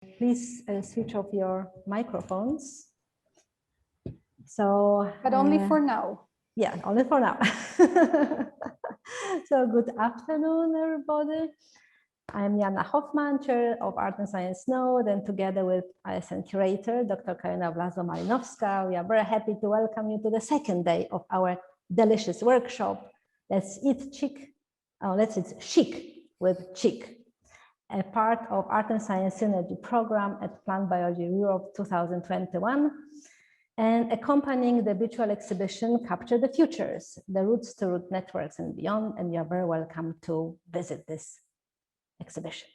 Please switch off your microphones. So, but only for now. Yeah, only for now. So good afternoon, everybody. I'm Jana Hoffman, Chair of Art and Science Node, and together with ISN Curator, Dr. Karina Wlazo-Malinowska, we are very happy to welcome you to the second day of our delicious workshop. Let's eat chic with CHIC, a part of Art and Science Synergy Program at Plant Biology Europe 2021, and accompanying the virtual exhibition Capture the Futures, the Roots to Root Networks and Beyond, and you are very welcome to visit this exhibition.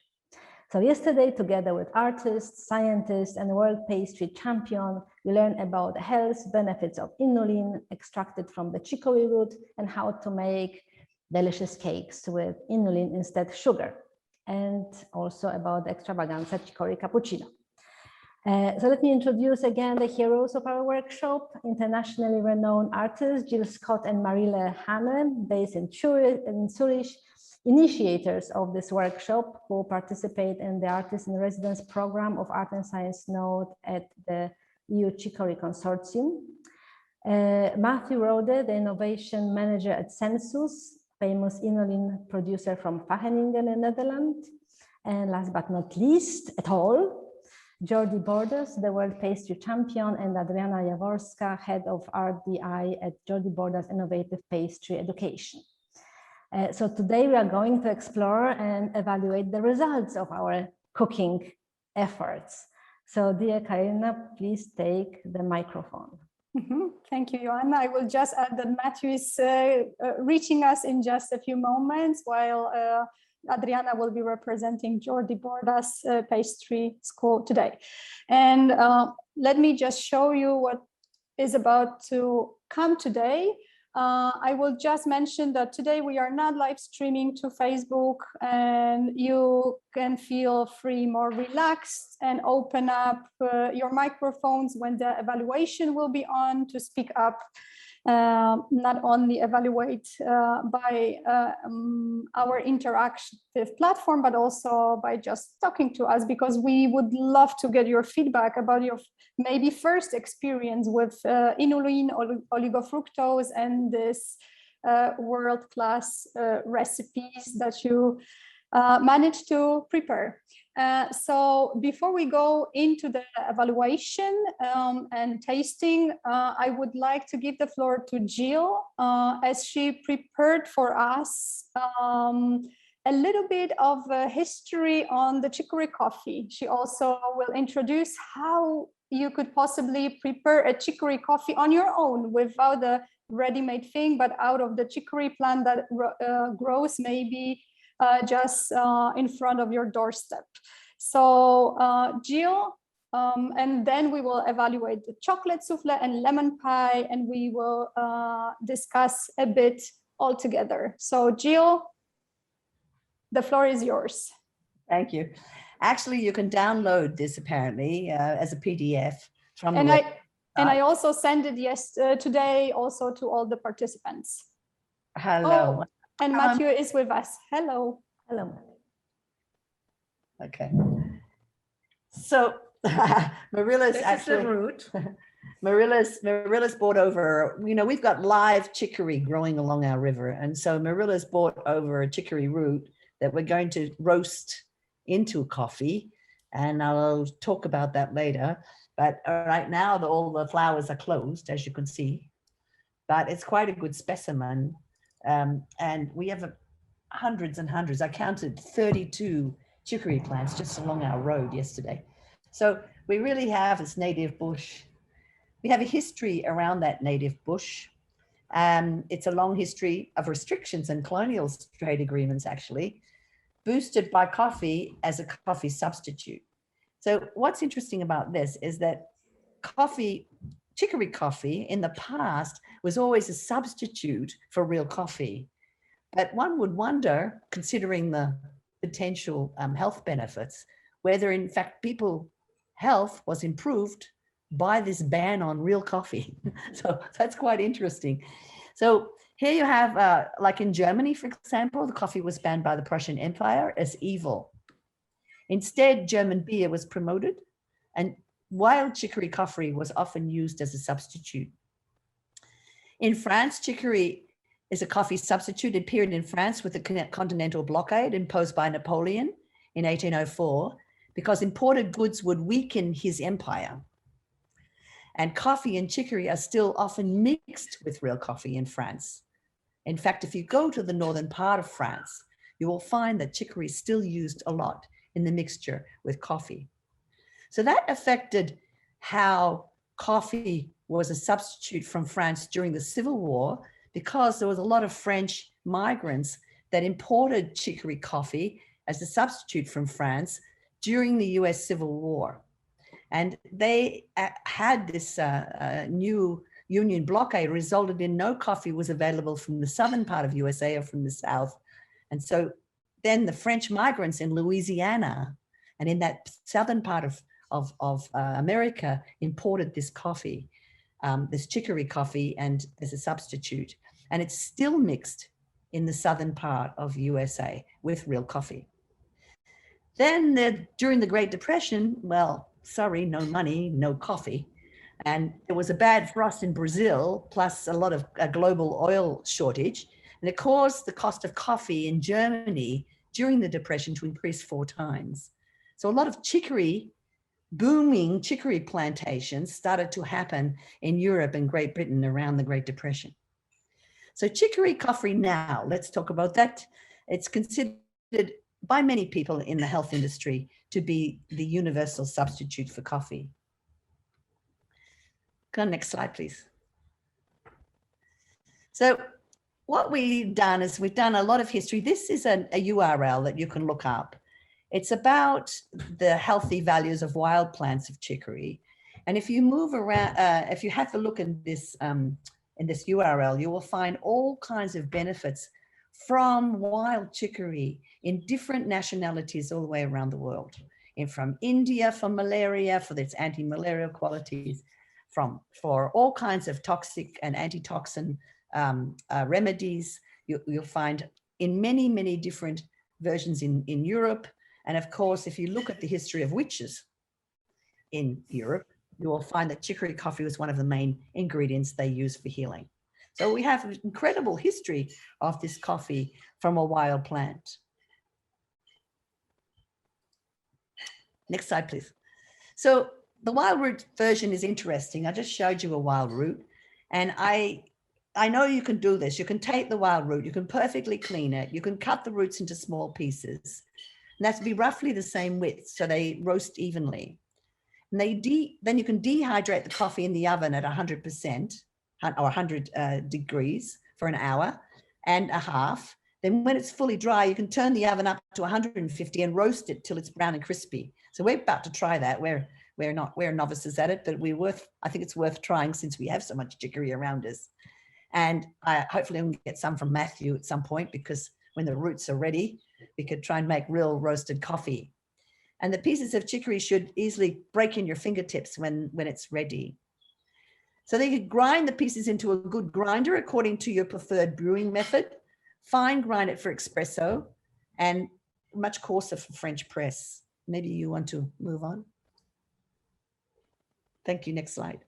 So yesterday, together with artists, scientists, and world pastry champion, we learned about the health benefits of inulin extracted from the chicory root and how to make delicious cakes with inulin instead of sugar, and also about the extravaganza chicory cappuccino. So let me introduce again the heroes of our workshop, internationally renowned artists, Scott and Marille Hahne, based in Zurich, initiators of this workshop who participate in the Artist in Residence program of Art and Science Node at the EU Chicory Consortium. Matthew Rode, the innovation manager at Sensus, famous inulin producer from Wageningen in Netherlands. And last but not least at all, Jordi Bordas, the world pastry champion, and Adriana Jaworska, head of RDI at Jordi Bordas Innovative Pastry Education. So today we are going to explore and evaluate the results of our cooking efforts. So dear Karina, please take the microphone. Thank you, Joanna. I will just add that Matthew is reaching us in just a few moments, while Adriana will be representing Jordi Bordas Pastry School today. And let me just show you what is about to come today. I will just mention that today we are not live streaming to Facebook, and you can feel free, more relaxed, and open up your microphones when the evaluation will be on to speak up. Not only evaluate by our interactive platform, but also by just talking to us, because we would love to get your feedback about your maybe first experience with inulin, oligofructose, and this world-class recipes that you managed to prepare. So before we go into the evaluation and tasting, I would like to give the floor to Jill, as she prepared for us a little bit of a history on the chicory coffee. She also will introduce how you could possibly prepare a chicory coffee on your own without a ready-made thing, but out of the chicory plant that grows maybe just in front of your doorstep. So Jill, and then we will evaluate the chocolate souffle and lemon pie, and we will discuss a bit all together. So Jill, the floor is yours. Thank you. Actually, you can download this apparently as a PDF from and I also sent it today also to all the participants. Hello. Oh, and Matthew is with us. Hello. Hello. Okay. So Marilla's actually Marilla's brought over, we've got live chicory growing along our river. And so Marilla's brought over a chicory root that we're going to roast into coffee. And I'll talk about that later. But right now, all the flowers are closed, as you can see. But it's quite a good specimen. And we have hundreds and hundreds. I counted 32 chicory plants just along our road yesterday. So we really have this native bush. We have a history around that native bush. It's a long history of restrictions and colonial trade agreements, actually, boosted by coffee as a coffee substitute. So what's interesting about this is that chicory coffee in the past was always a substitute for real coffee. But one would wonder, considering the potential health benefits, whether in fact people's health was improved by this ban on real coffee. So that's quite interesting. So here you have, like in Germany, for example, the coffee was banned by the Prussian Empire as evil. Instead, German beer was promoted, and wild chicory coffee was often used as a substitute. In France, chicory is a coffee substitute. It appeared in France with the continental blockade imposed by Napoleon in 1804 because imported goods would weaken his empire. And coffee and chicory are still often mixed with real coffee in France. In fact, if you go to the northern part of France, you will find that chicory is still used a lot in the mixture with coffee. So that affected how coffee was a substitute from France during the Civil War, because there was a lot of French migrants that imported chicory coffee as a substitute from France during the US Civil War. And they had this new Union blockade resulted in no coffee was available from the southern part of USA or from the South. And so then the French migrants in Louisiana and in that southern part of America imported this coffee, this chicory coffee, and as a substitute. And it's still mixed in the southern part of USA with real coffee. Then during the Great Depression, well, sorry, no money, no coffee. And there was a bad frost in Brazil, plus a lot of a global oil shortage. And it caused the cost of coffee in Germany during the Depression to increase 4 times. So a lot of chicory, booming chicory plantations started to happen in Europe and Great Britain around the Great Depression. So chicory coffee now, let's talk about that. It's considered by many people in the health industry to be the universal substitute for coffee. Go next slide, please. So what we've done is we've done a lot of history. This is a URL that you can look up. It's about the healthy values of wild plants of chicory. And if you move around, if you have a look in this URL, you will find all kinds of benefits from wild chicory in different nationalities all the way around the world. And from India for malaria, for its anti-malarial qualities, for all kinds of toxic and antitoxin remedies. You'll find in many, many different versions in Europe. And of course, if you look at the history of witches in Europe, you will find that chicory coffee was one of the main ingredients they used for healing. So we have an incredible history of this coffee from a wild plant. Next slide, please. So the wild root version is interesting. I just showed you a wild root, and I know you can do this. You can take the wild root, you can perfectly clean it, you can cut the roots into small pieces, and that's to be roughly the same width, so they roast evenly. And then you can dehydrate the coffee in the oven at 100% or 100 degrees for an hour and a half. Then when it's fully dry, you can turn the oven up to 150 and roast it till it's brown and crispy. So we're about to try that. We're novices at it, but I think it's worth trying since we have so much chicory around us. And hopefully we'll get some from Matthew at some point, because when the roots are ready, we could try and make real roasted coffee. And the pieces of chicory should easily break in your fingertips when it's ready. So then you could grind the pieces into a good grinder according to your preferred brewing method. Fine grind it for espresso and much coarser for French press. Maybe you want to move on. Thank you. Next slide.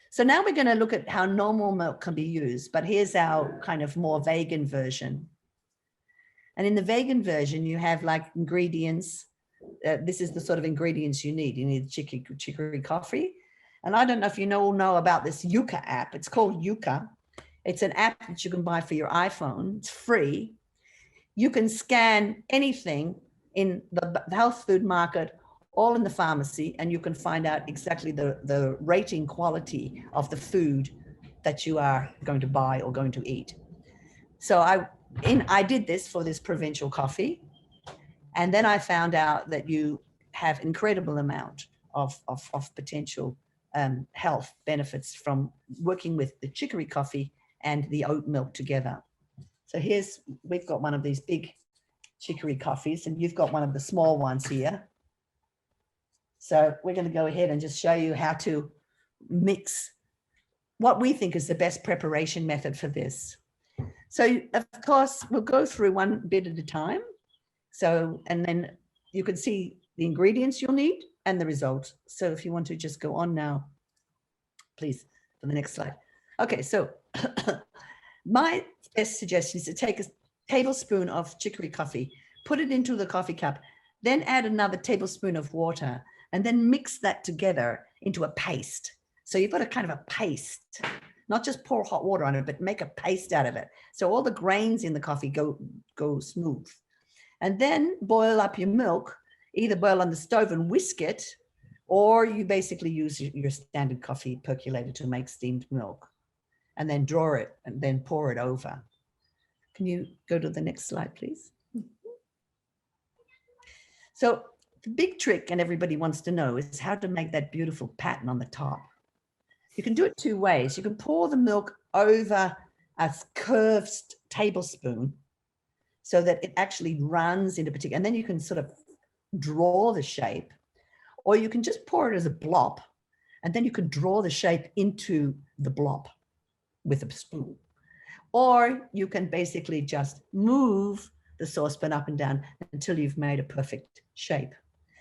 So now we're going to look at how normal milk can be used, but here's our kind of more vegan version. And in the vegan version, you have like ingredients. This is the sort of ingredients you need. You need chicory coffee. And I don't know if you all know about this CHique app. It's called CHique. It's an app that you can buy for your iPhone. It's free. You can scan anything in the health food market, all in the pharmacy, and you can find out exactly the rating quality of the food that you are going to buy or going to eat. So I did this for this provincial coffee. And then I found out that you have incredible amount of potential health benefits from working with the chicory coffee and the oat milk together. So we've got one of these big chicory coffees, and you've got one of the small ones here. So we're going to go ahead and just show you how to mix what we think is the best preparation method for this. So of course, we'll go through one bit at a time. So, and then you can see the ingredients you'll need and the result. So if you want to just go on now, please, for the next slide. Okay, so my best suggestion is to take a tablespoon of chicory coffee, put it into the coffee cup, then add another tablespoon of water, and then mix that together into a paste. So you've got a kind of a paste, not just pour hot water on it, but make a paste out of it. So all the grains in the coffee go smooth. And then boil up your milk, either boil on the stove and whisk it, or you basically use your standard coffee percolator to make steamed milk, and then draw it and then pour it over. Can you go to the next slide, please? So the big trick, and everybody wants to know, is how to make that beautiful pattern on the top. You can do it two ways. You can pour the milk over a curved tablespoon so that it actually runs into particular, and then you can sort of draw the shape, or you can just pour it as a blob, and then you can draw the shape into the blob with a spoon. Or you can basically just move the saucepan up and down until you've made a perfect shape.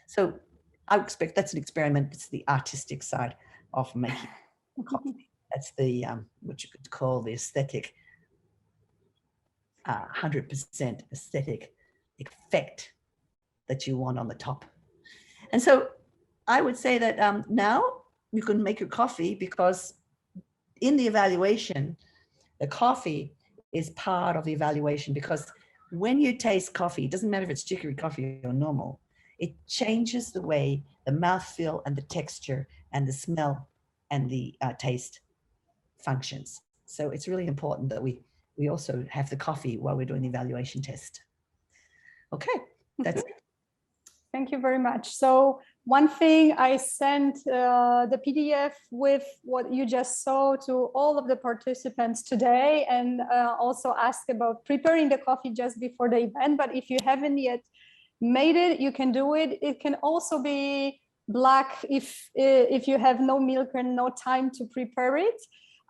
So I expect that's an experiment. It's the artistic side of making coffee. That's the, what you could call the aesthetic, 100% aesthetic effect that you want on the top. And so I would say that now you can make your coffee, because in the evaluation, the coffee is part of the evaluation, because when you taste coffee, it doesn't matter if it's chicory coffee or normal, it changes the way the mouthfeel and the texture and the smell and the taste functions. So it's really important that we also have the coffee while we're doing the evaluation test. Okay, that's it. Thank you very much. So one thing, I sent the PDF with what you just saw to all of the participants today, and also asked about preparing the coffee just before the event. But if you haven't yet made it, you can do it. It can also be black if you have no milk and no time to prepare it.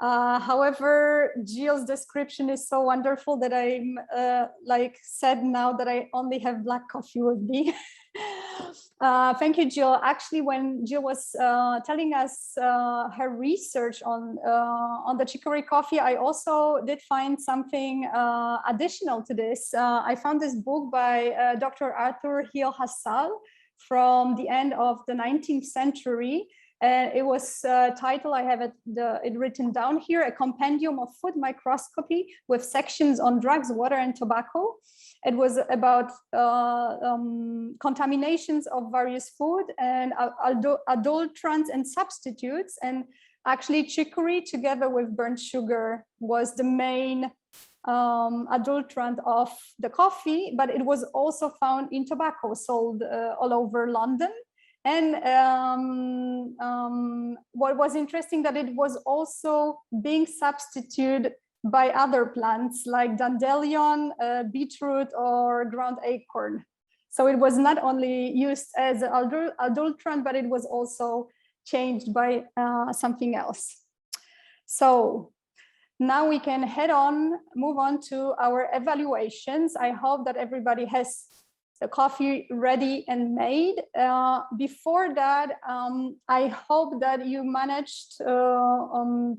However, Jill's description is so wonderful that I'm like sad now that I only have black coffee with me. Thank you, Jill. Actually, when Jill was telling us her research on the chicory coffee, I also did find something additional to this. I found this book by Dr. Arthur Hill-Hassall from the end of the 19th century. It was titled, I have it written down here, A Compendium of Food Microscopy with sections on drugs, water, and tobacco. It was about contaminations of various food and adulterants and substitutes. And actually chicory together with burnt sugar was the main adulterant of the coffee, but it was also found in tobacco sold all over London. And what was interesting, that it was also being substituted by other plants like dandelion, beetroot, or ground acorn. So it was not only used as an adulterant, but it was also changed by something else. So now we can move on to our evaluations. I hope that everybody has the coffee ready and made. Before that, I hope that you managed to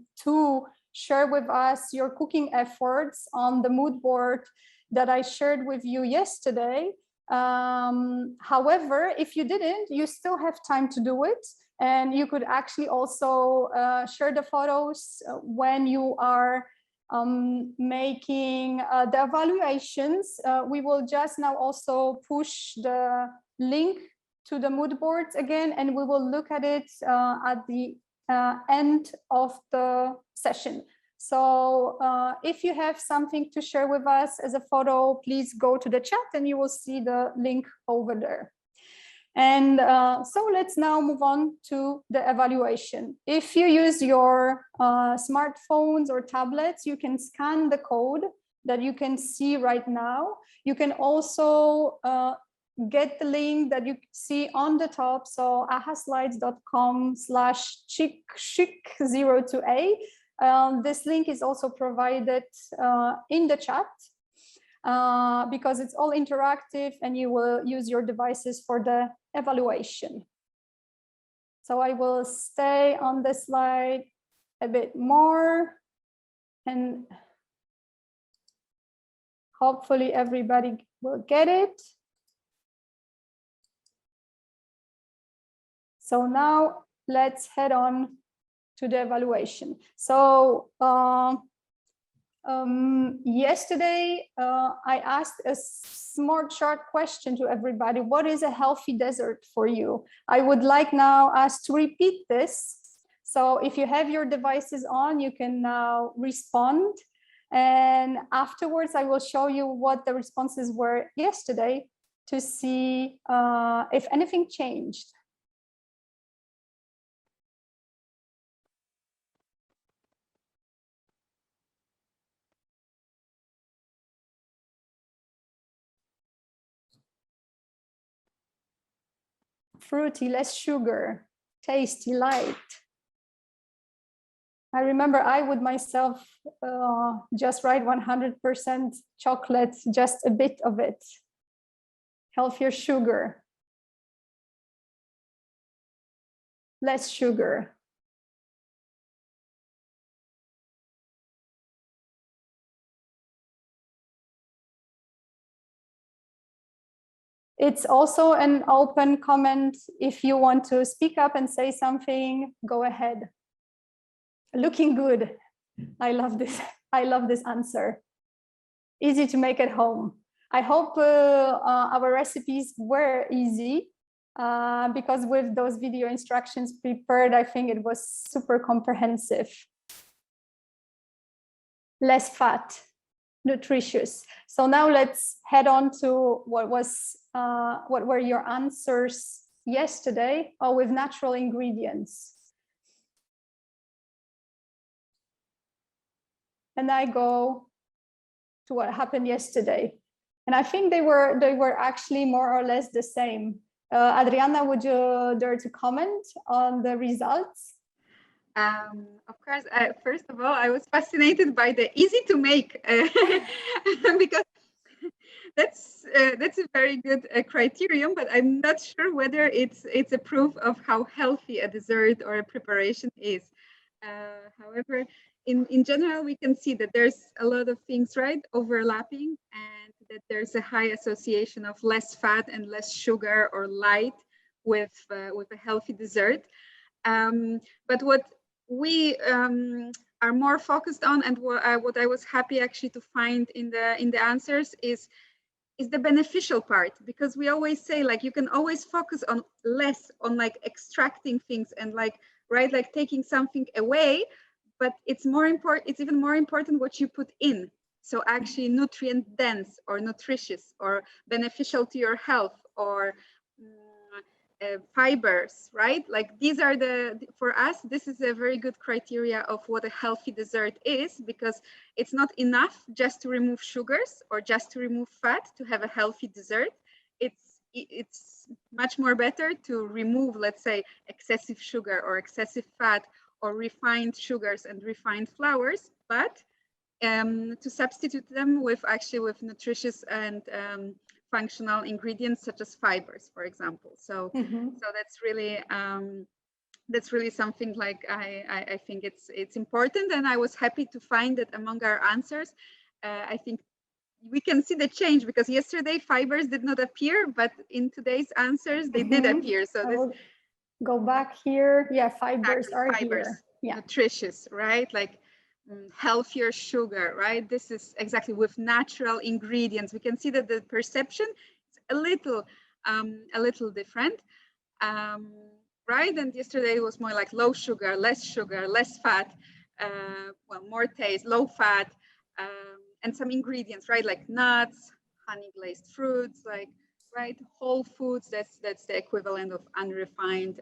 share with us your cooking efforts on the mood board that I shared with you yesterday. However, if you didn't, you still have time to do it. And you could actually also share the photos when you are making the evaluations. We will just now also push the link to the mood boards again, and we will look at it at the end of the session. So if you have something to share with us as a photo, please go to the chat and you will see the link over there. And so let's now move on to the evaluation. If you use your smartphones or tablets, you can scan the code that you can see right now. You can also get the link that you see on the top. So ahaslides.com/chic02a. This link is also provided in the chat. because it's all interactive and you will use your devices for the evaluation. So I will stay on the slide a bit more, and hopefully everybody will get it. So now let's head on to the evaluation. So yesterday I asked a smart short question to everybody. What is a healthy dessert for you? I would like now us to repeat this. So if you have your devices on, you can now respond. And afterwards, I will show you what the responses were yesterday to see if anything changed. Fruity, less sugar, tasty, light. I remember I would myself just write 100% chocolate, just a bit of it. Healthier sugar, less sugar. It's also an open comment. If you want to speak up and say something, go ahead. Looking good. I love this. I love this answer. Easy to make at home. I hope our recipes were easy because with those video instructions prepared, I think it was super comprehensive. Less fat, nutritious. So now let's head on to what were your answers yesterday, with natural ingredients. And I go to what happened yesterday. And I think they were actually more or less the same. Adriana, would you dare to comment on the results? Of course, first of all, I was fascinated by the easy to make because that's a very good criterion, but I'm not sure whether it's a proof of how healthy a dessert or a preparation is. However, in general, we can see that there's a lot of things, right, overlapping, and that there's a high association of less fat and less sugar or light with a healthy dessert. But what we are more focused on, and what I was happy actually to find in the answers is the beneficial part, because we always say, like, you can always focus on less, on like extracting things and like, right, like taking something away. But it's more important, it's even more important what you put in. So actually nutrient dense or nutritious or beneficial to your health, or fibers, right? Like these are for us, this is a very good criteria of what a healthy dessert is, because it's not enough just to remove sugars or just to remove fat to have a healthy dessert. It's much more better to remove, let's say, excessive sugar or excessive fat or refined sugars and refined flours, but to substitute them with nutritious and functional ingredients such as fibers, for example. So so that's really something like I think it's important, and I was happy to find that among our answers, I think we can see the change, because yesterday fibers did not appear, but in today's answers they did appear. So this. Go back here. Yeah, fibers are here. Yeah, nutritious, right? Like healthier sugar, right? This is exactly with natural ingredients. We can see that the perception is a little different, right? And yesterday it was more like low sugar, less fat, well, more taste, low fat, and some ingredients, right? Like nuts, honey glazed fruits, like, right, whole foods. That's the equivalent of unrefined,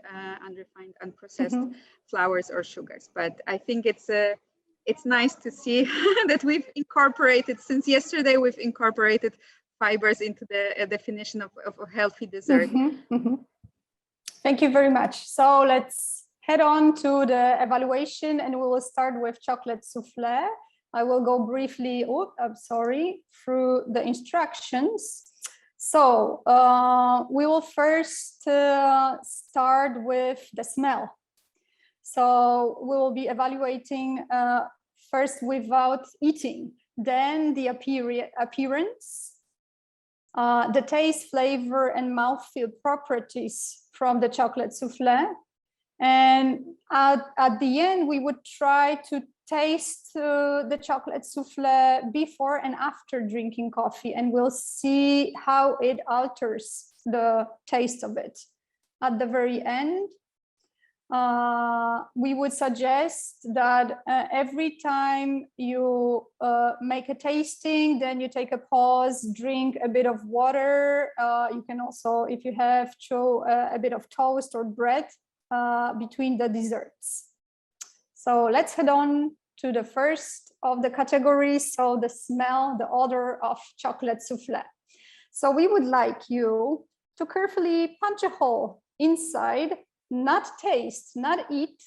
unprocessed flours or sugars. But I think it's nice to see that we've incorporated, since yesterday, we've incorporated fibers into the definition of a healthy dessert. Thank you very much. So let's head on to the evaluation, and we will start with chocolate souffle. I will go briefly, through the instructions. So we will first start with the smell. So we will be evaluating first without eating, then the appearance, the taste, flavor, and mouthfeel properties from the chocolate souffle. And at the end, we would try to taste the chocolate souffle before and after drinking coffee, and we'll see how it alters the taste of it. At the very end, we would suggest that every time you make a tasting, then you take a pause, drink a bit of water. You can also, if you have, throw a bit of toast or bread between the desserts. So let's head on to the first of the categories. So the smell, the odor of chocolate souffle. So we would like you to carefully punch a hole inside, not taste, not eat,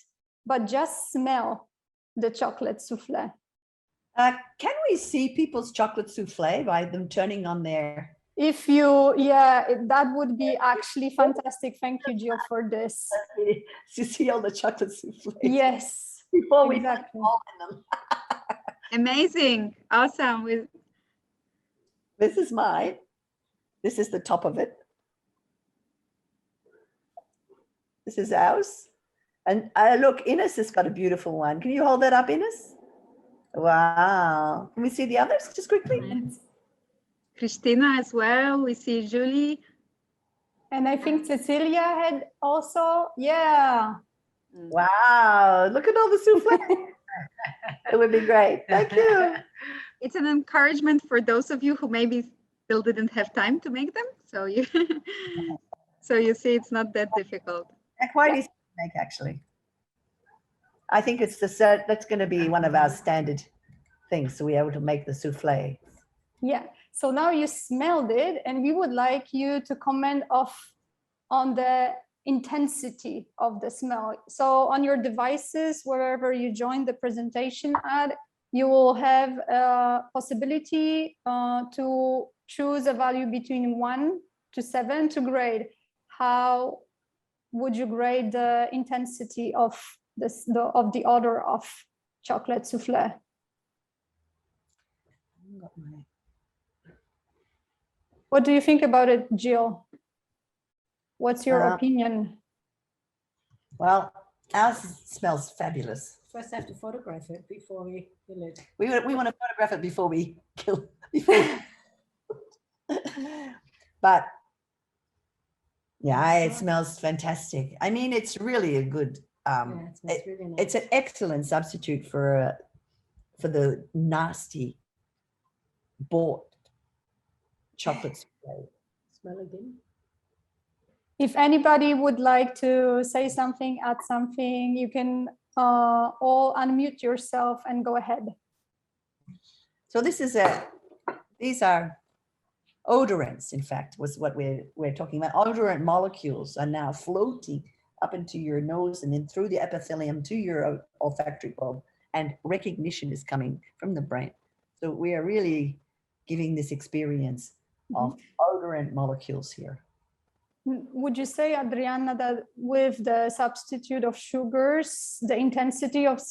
but just smell the chocolate souffle. Can we see people's chocolate souffle by them turning on their... If you, that would be actually fantastic. Thank you, Jill, for this. To see all the chocolate souffle. Yes. Before we exactly. all in them. Amazing. Awesome. This is mine. This is the top of it. This is ours. And look, Ines has got a beautiful one. Can you hold that up, Ines? Wow. Can we see the others just quickly? Nice. Christina as well. We see Julie. And I think Cecilia had also, yeah. Wow. Look at all the souffle. It would be great. Thank you. It's an encouragement for those of you who maybe still didn't have time to make them. So you, so you see, it's not that difficult. They're quite easy to make, actually. I think it's that's going to be one of our standard things to be able to make the souffle. Yeah. So now you smelled it, and we would like you to comment on the intensity of the smell. So on your devices, wherever you join the presentation at, you will have a possibility to choose a value between 1 to 7 to grade. How would you grade the intensity of the odor of chocolate souffle? What do you think about it, Jill? What's your opinion? Well, ours smells fabulous. First, I have to photograph it before we kill it. We want to photograph it before we kill. But yeah, it smells fantastic. I mean, it's really a good. It smells really nice. It's an excellent substitute for the nasty bought chocolate souffle. Smell again. If anybody would like to say something, add something, you can all unmute yourself and go ahead. So these are odorants, in fact, was what we're talking about. Odorant molecules are now floating up into your nose and then through the epithelium to your olfactory bulb, and recognition is coming from the brain. So we are really giving this experience of odorant molecules here. Would you say, Adriana, that with the substitute of sugars, the intensity of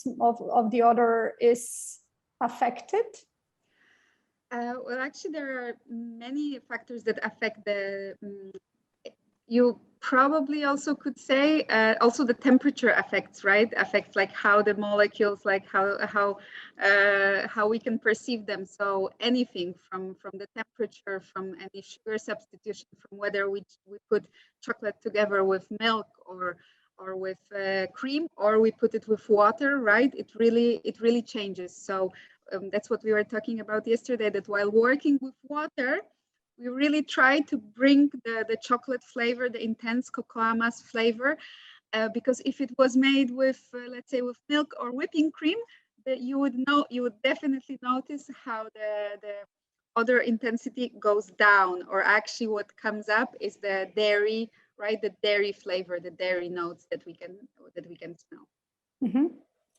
the odor is affected? Well, actually, there are many factors that affect the. You probably also could say also the temperature affects, right? Affects like how the molecules, like how we can perceive them. So anything from the temperature, from any sugar substitution, from whether we put chocolate together with milk or with cream, or we put it with water, right? It really changes. So that's what we were talking about yesterday, that while working with water, we really try to bring the chocolate flavor, the intense cocoa mass flavor, because if it was made with, let's say, with milk or whipping cream, you would definitely notice how the other intensity goes down, or actually what comes up is the dairy, right? The dairy flavor, the dairy notes that we can smell.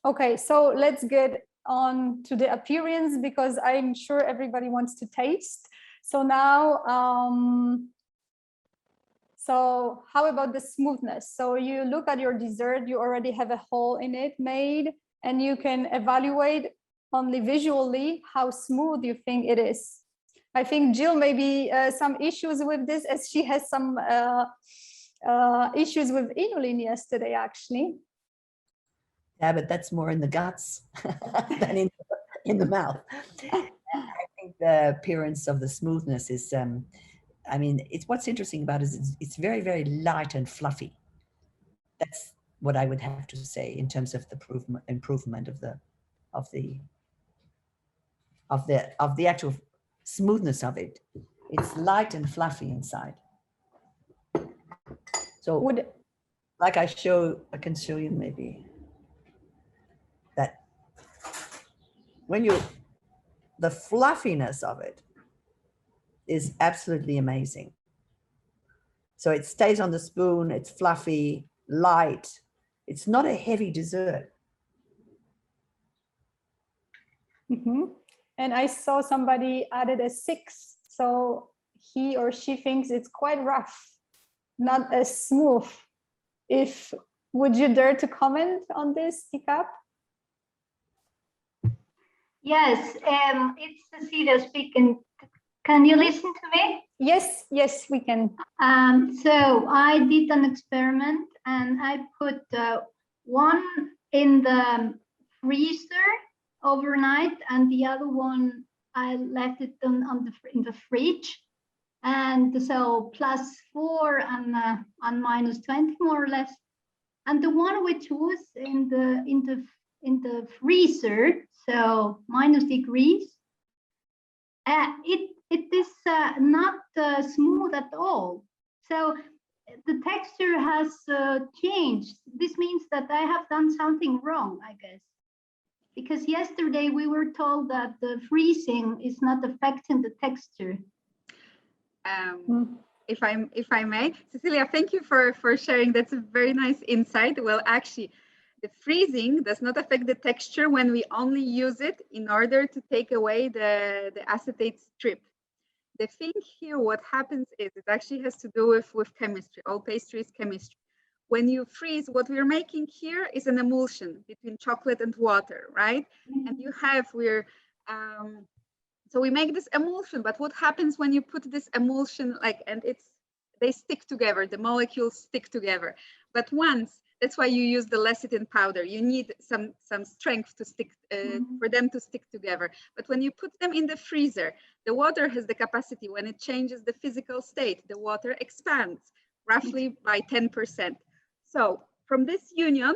Okay, so let's get on to the appearance because I'm sure everybody wants to taste. So now, so how about the smoothness? So you look at your dessert, you already have a hole in it made, and you can evaluate only visually how smooth you think it is. I think Jill maybe some issues with this, as she has some issues with inulin yesterday, actually. Yeah, but that's more in the guts than in the mouth. I think the appearance of the smoothness is, I mean, it's what's interesting about it is it's very, very light and fluffy. That's what I would have to say in terms of the improvement of the actual smoothness of it. It's light and fluffy inside. So like I can show you maybe that when the fluffiness of it is absolutely amazing. So it stays on the spoon, it's fluffy, light. It's not a heavy dessert. Mm-hmm. And I saw somebody added a 6, so he or she thinks it's quite rough, not as smooth. Would you dare to comment on this, CHiCque? Yes, it's Cecilia speaking. Can you listen to me? Yes, yes, we can. So I did an experiment and I put one in the freezer overnight and the other one I left it in the fridge. And so +4 and -20 more or less. And the one which was in the freezer, so -degrees, it is not smooth at all. So the texture has changed. This means that I have done something wrong, I guess. Because yesterday we were told that the freezing is not affecting the texture. If I may, Cecilia, thank you for sharing. That's a very nice insight. Well, actually, the freezing does not affect the texture when we only use it in order to take away the acetate strip. The thing here, what happens is it actually has to do with chemistry. All pastry is chemistry. When you freeze, what we're making here is an emulsion between chocolate and water, right? Mm-hmm. And so we make this emulsion, but what happens when you put this emulsion, they stick together, the molecules stick together. But that's why you use the lecithin powder. You need some strength to stick, for them to stick together. But when you put them in the freezer, the water has the capacity, when it changes the physical state, the water expands roughly by 10%. So from this union,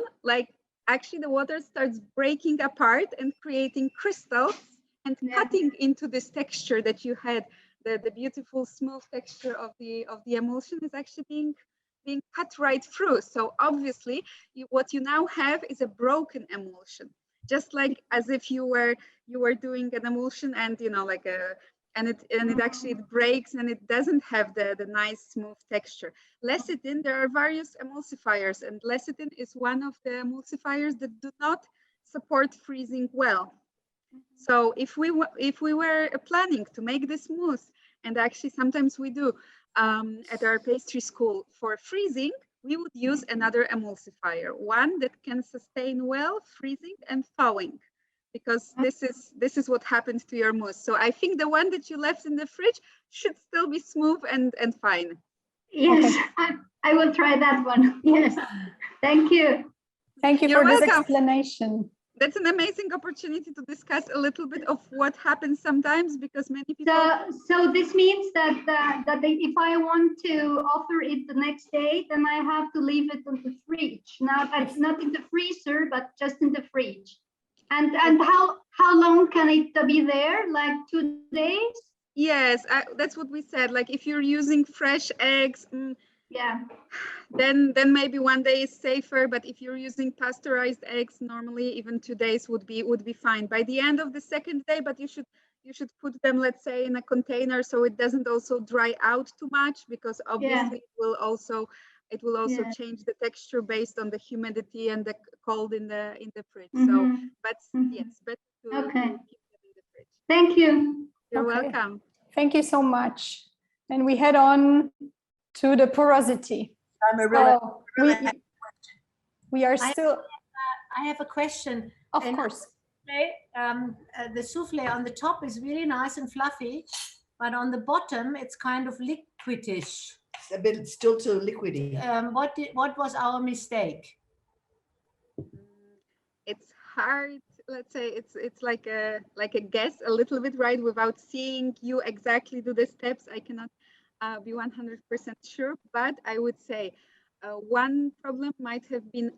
actually the water starts breaking apart and creating crystals and cutting into this texture that you had. The beautiful smooth texture of the emulsion is actually being cut right through. So obviously what you now have is a broken emulsion, just like as if you were doing an emulsion and it breaks and it doesn't have the nice smooth texture. Lecithin, there are various emulsifiers, and lecithin is one of the emulsifiers that do not support freezing well. So if we were planning to make this mousse, and actually sometimes we do at our pastry school for freezing, we would use another emulsifier, one that can sustain well freezing and thawing, because this is what happens to your mousse. So I think the one that you left in the fridge should still be smooth and fine. Yes, okay. I will try that one. Yes, thank you. Thank you for this explanation. That's an amazing opportunity to discuss a little bit of what happens sometimes, because many people. So this means that if I want to offer it the next day, then I have to leave it in the fridge. Not in the freezer, but just in the fridge. And how long can it be there? Like 2 days? Yes, that's what we said. Like if you're using fresh eggs. Yeah. Then maybe 1 day is safer, but if you're using pasteurized eggs, normally even 2 days would be fine. By the end of the second day, but you should put them, let's say, in a container so it doesn't also dry out too much, because obviously it will also it will also Yeah. change the texture based on the humidity and the cold in the fridge. So, Mhm. but Mhm. yes, better to Okay. keep them in the fridge. Thank you. You're Okay. welcome. Thank you so much. And we head on to the porosity. So we are still, I have a question. of And course. the souffle on the top is really nice and fluffy, but on the bottom it's kind of liquidish. It's a bit still too liquidy. What was our mistake? It's hard. Let's say it's like a guess a little bit, right? Without seeing you exactly do the steps, I cannot be 100% sure. But I would say one problem might have been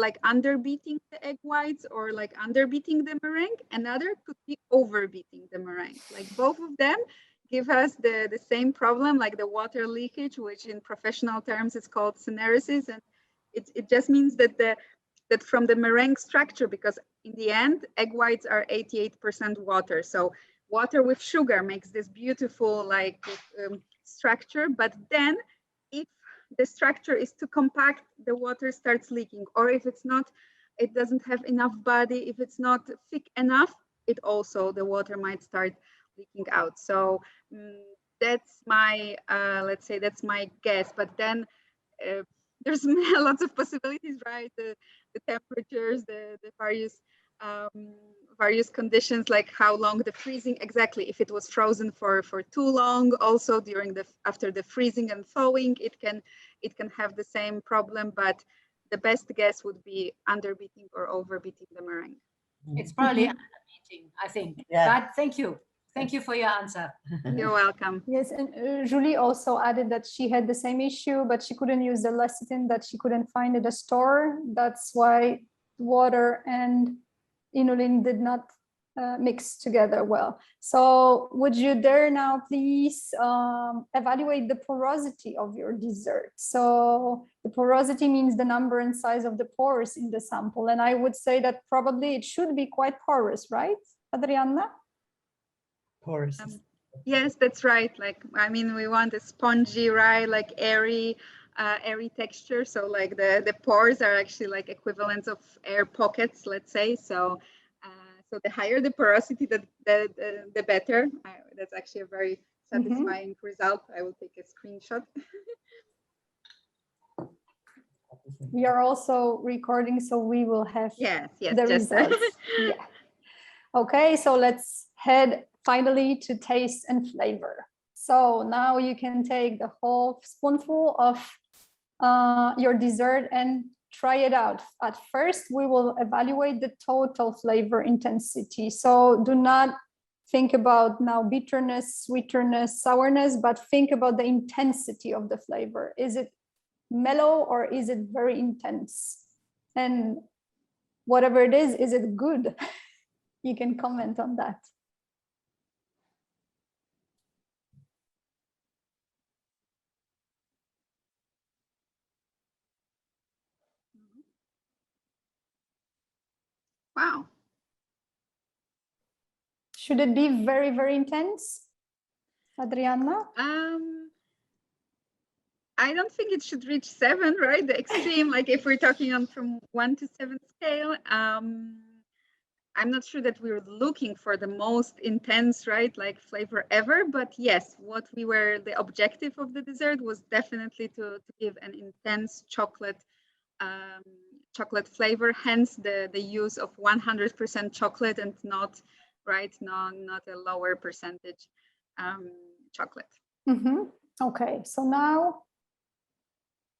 like underbeating the egg whites or like underbeating the meringue. Another could be overbeating the meringue. Like both of them give us the same problem, like the water leakage, which in professional terms is called syneresis, and it just means that that from the meringue structure, because in the end, egg whites are 88% water. So water with sugar makes this beautiful like structure. But then if the structure is too compact, the water starts leaking. Or if it's not, it doesn't have enough body. If it's not thick enough, it also, the water might start leaking out. So that's my, let's say that's my guess. But then there's lots of possibilities, right? The temperatures, the various conditions, like how long the freezing, exactly. If it was frozen for too long, also during after the freezing and thawing, it can have the same problem. But the best guess would be underbeating or overbeating the meringue. It's probably underbeating, I think. Yeah. But thank you. Thank you for your answer. You're welcome. Yes, and Julie also added that she had the same issue, but she couldn't use the lecithin that she couldn't find at a store. That's why water and inulin did not mix together well. So would you dare now please evaluate the porosity of your dessert? So the porosity means the number and size of the pores in the sample. And I would say that probably it should be quite porous, right, Adriana? Porous. Yes, that's right. Like, I mean, we want a spongy, right? Like airy texture. So like the pores are actually like equivalents of air pockets, let's say. So so the higher the porosity, the better. That's actually a very satisfying result. I will take a screenshot. We are also recording, so we will have yes, the just results. Yeah. Okay, so let's head finally to taste and flavor. So now you can take the whole spoonful of your dessert and try it out. At first, we will evaluate the total flavor intensity. So do not think about now bitterness, sweetness, sourness, but think about the intensity of the flavor. Is it mellow or is it very intense? And whatever it is it good? You can comment on that. Wow. Should it be very, very intense, Adriana? I don't think it should reach 7, right? The extreme, like if we're talking on from 1 to 7 scale. I'm not sure that we were looking for the most intense, right, like flavor ever, but yes, the objective of the dessert was definitely to give an intense chocolate flavor, hence the use of 100% chocolate and not a lower percentage chocolate. Okay, so now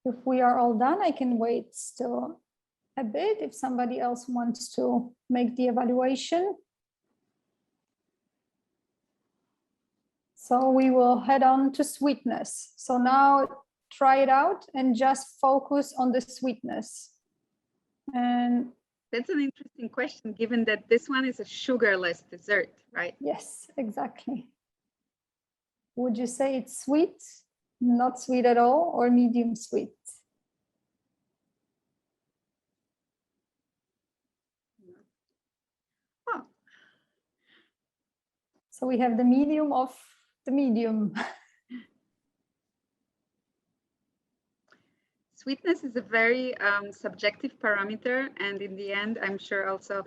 if we are all done, I can wait still a bit if somebody else wants to make the evaluation. So we will head on to sweetness. So now try it out and just focus on the sweetness. And that's an interesting question, given that this one is a sugarless dessert, right? Yes, exactly. Would you say it's sweet, not sweet at all, or medium sweet? Oh. So we have the medium of the medium. sweetness is a very subjective parameter, and in the end, I'm sure also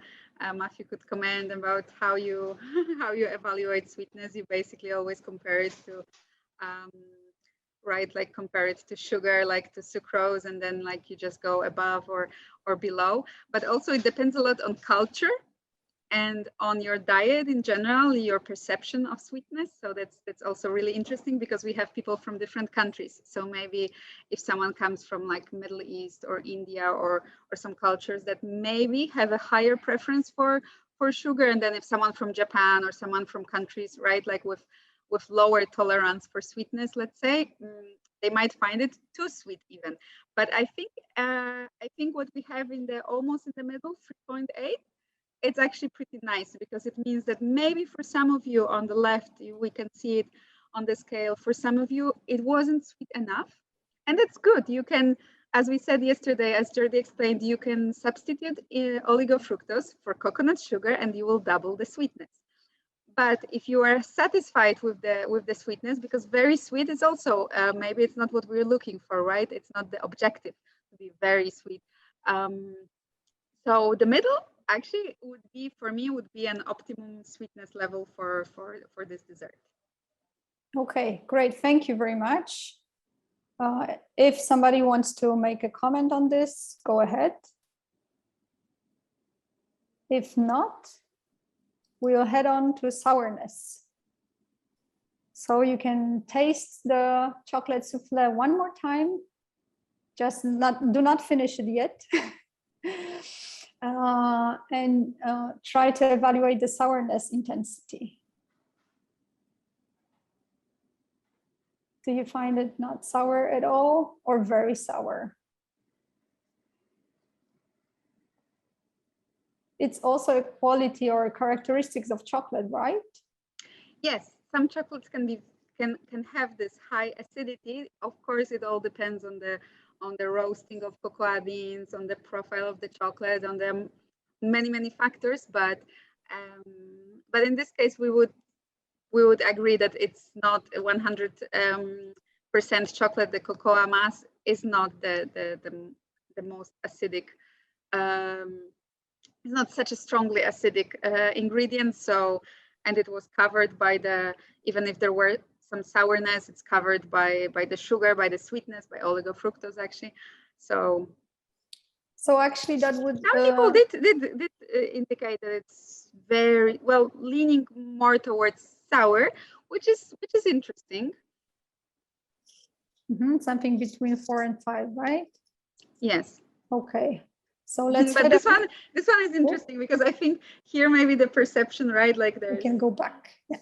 Matthew could comment about how you how you evaluate sweetness. You basically always compare it to right, like compare it to sugar, like to sucrose, and then like you just go above or below. But also it depends a lot on culture and on your diet in general, your perception of sweetness. So that's also really interesting, because we have people from different countries. So maybe if someone comes from like Middle East or India or some cultures that maybe have a higher preference for sugar, and then if someone from Japan or someone from countries, right, like with lower tolerance for sweetness, let's say, they might find it too sweet even. But I think what we have in the almost in the middle, 3.8, it's actually pretty nice, because it means that maybe for some of you on the left, we can see it on the scale. For some of you, it wasn't sweet enough, and that's good. You can, as we said yesterday, as Jordi explained, you can substitute oligofructose for coconut sugar, and you will double the sweetness. But if you are satisfied with the sweetness, because very sweet is also maybe it's not what we're looking for, right? It's not the objective to be very sweet. So the middle actually would be, for me, would be an optimum sweetness level for this dessert. Okay, great. Thank you very much. If somebody wants to make a comment on this, go ahead. If not, we'll head on to sourness. So you can taste the chocolate souffle one more time. Just do not finish it yet. And try to evaluate the sourness intensity. Do you find it not sour at all or very sour? It's also a quality or characteristics of chocolate, right? Yes, some chocolates can have this high acidity. Of course, it all depends on the roasting of cocoa beans, on the profile of the chocolate, on the many factors. But in this case, we would agree that it's not 100% chocolate. The cocoa mass is not the most acidic. It's not such a strongly acidic ingredient. So, and it was covered by even if there were some sourness, it's covered by the sugar, by the sweetness, by oligofructose actually. So actually that would some people did indicate that it's very well leaning more towards sour, which is interesting. Something between 4 and 5, right? Yes. Okay. So let's. But this one is interesting because I think here maybe the perception, right? Like there. We can go back. Yeah.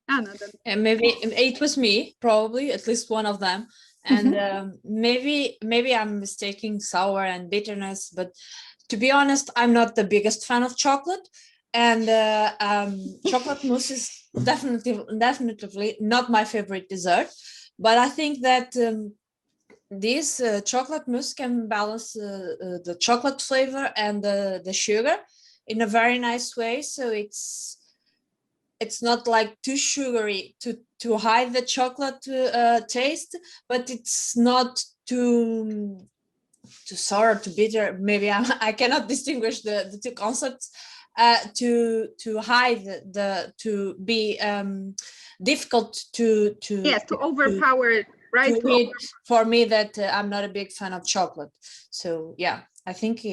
No, and maybe it was me, probably at least one of them, and maybe I'm mistaking sour and bitterness. But to be honest, I'm not the biggest fan of chocolate, and chocolate mousse is definitely not my favorite dessert. But I think that this chocolate mousse can balance the chocolate flavor and the sugar in a very nice way. So it's not like too sugary to hide the chocolate taste, but it's not too sour, too bitter. Maybe I cannot distinguish the two concepts. To hide to be difficult to overpower it, right? For me that I'm not a big fan of chocolate. So yeah, I think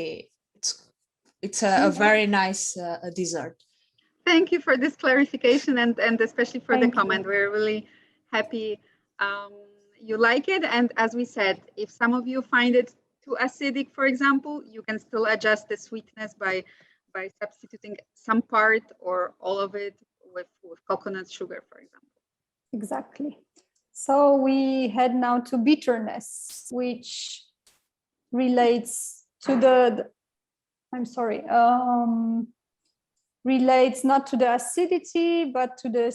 it's a very nice dessert. Thank you for this clarification and especially for the comment. We're really happy you like it. And as we said, if some of you find it too acidic, for example, you can still adjust the sweetness by substituting some part or all of it with coconut sugar, for example. Exactly. So we head now to bitterness, which relates to relates not to the acidity, but to the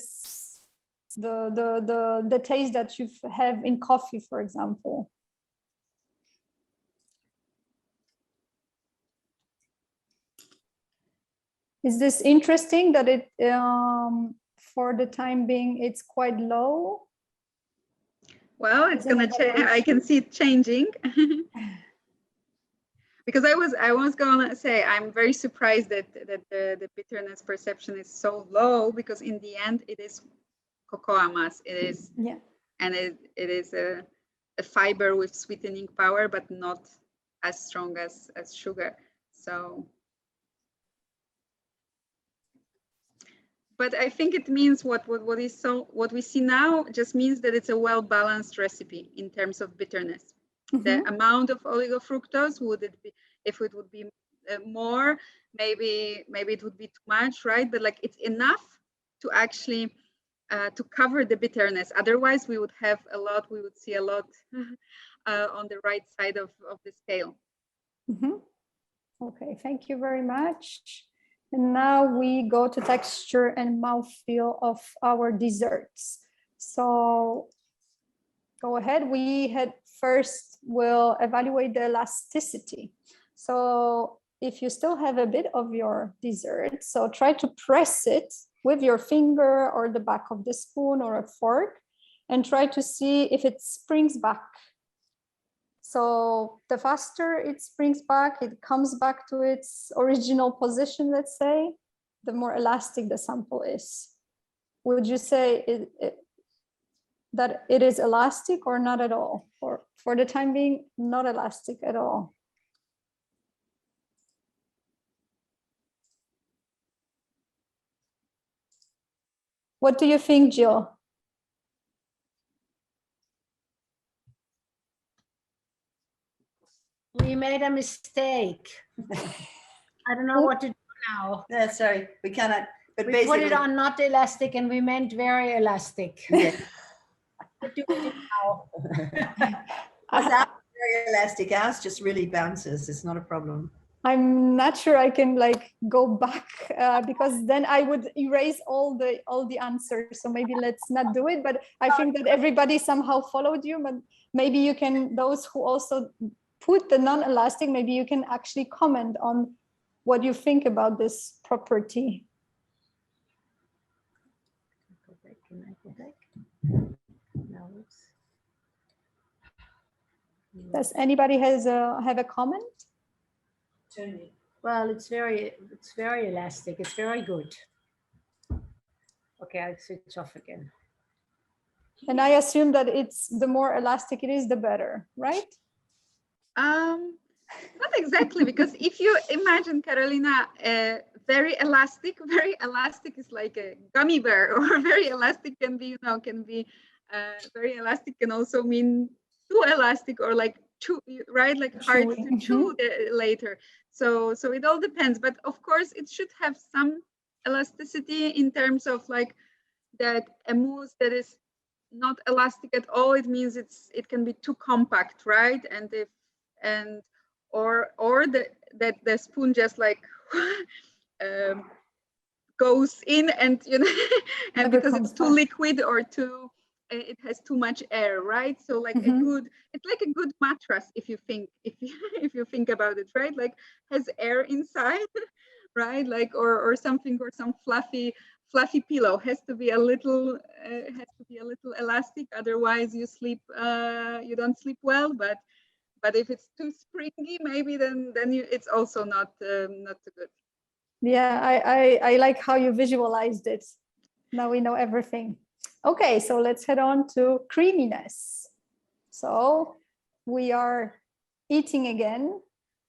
taste that you have in coffee, for example. Is this interesting that it, for the time being, it's quite low? Well, it's gonna change. I can see it changing. Because I was gonna say I'm very surprised that the bitterness perception is so low, because in the end it is cocoa mass. It is, Yeah. And it is a fiber with sweetening power, but not as strong as sugar. So, but I think it means what we see now just means that it's a well-balanced recipe in terms of bitterness. The amount of oligofructose, would it be, if it would be more, maybe it would be too much, right? But like it's enough to actually to cover the bitterness. Otherwise, we would see a lot on the right side of the scale. Okay, thank you very much. And now we go to texture and mouthfeel of our desserts. So go ahead. We'll evaluate the elasticity. So if you still have a bit of your dessert, so try to press it with your finger or the back of the spoon or a fork, and try to see if it springs back. So the faster it springs back, it comes back to its original position, let's say, the more elastic the sample is. Would you say that it is elastic or not at all? Or for the time being, not elastic at all? What do you think, Jill? We made a mistake. I don't know what to do now. Yeah, sorry, we cannot. But We put it on not elastic and we meant very elastic. Yeah. What do we do now? Ours are very elastic. Ours just really bounces. It's not a problem. I'm not sure I can like go back because then I would erase all the answers. So maybe let's not do it. But I think that everybody somehow followed you. But maybe you can, those who also put the non-elastic, maybe you can actually comment on what you think about this property. Does anybody have a comment? Well, it's very elastic. It's very good. Okay, I'll switch off again. And I assume that it's the more elastic it is, the better, right? Not exactly, because if you imagine, Carolina, very elastic is like a gummy bear, or very elastic can be, very elastic can also mean too elastic, or like chew, right? Like hard to chew later. So it all depends, but of course it should have some elasticity in terms of like that a mousse that is not elastic at all, it means it can be too compact, right? Or that the spoon just like goes in and and because it's too liquid or too it has too much air, right? So like it's like a good mattress, if you think about it, right? Like has air inside, right? Like or something, or some fluffy pillow has to be a little elastic, otherwise you don't sleep well. But if it's too springy, maybe then it's also not too good. Yeah, I like how you visualized it. Now we know everything. Okay, so let's head on to creaminess. So we are eating again.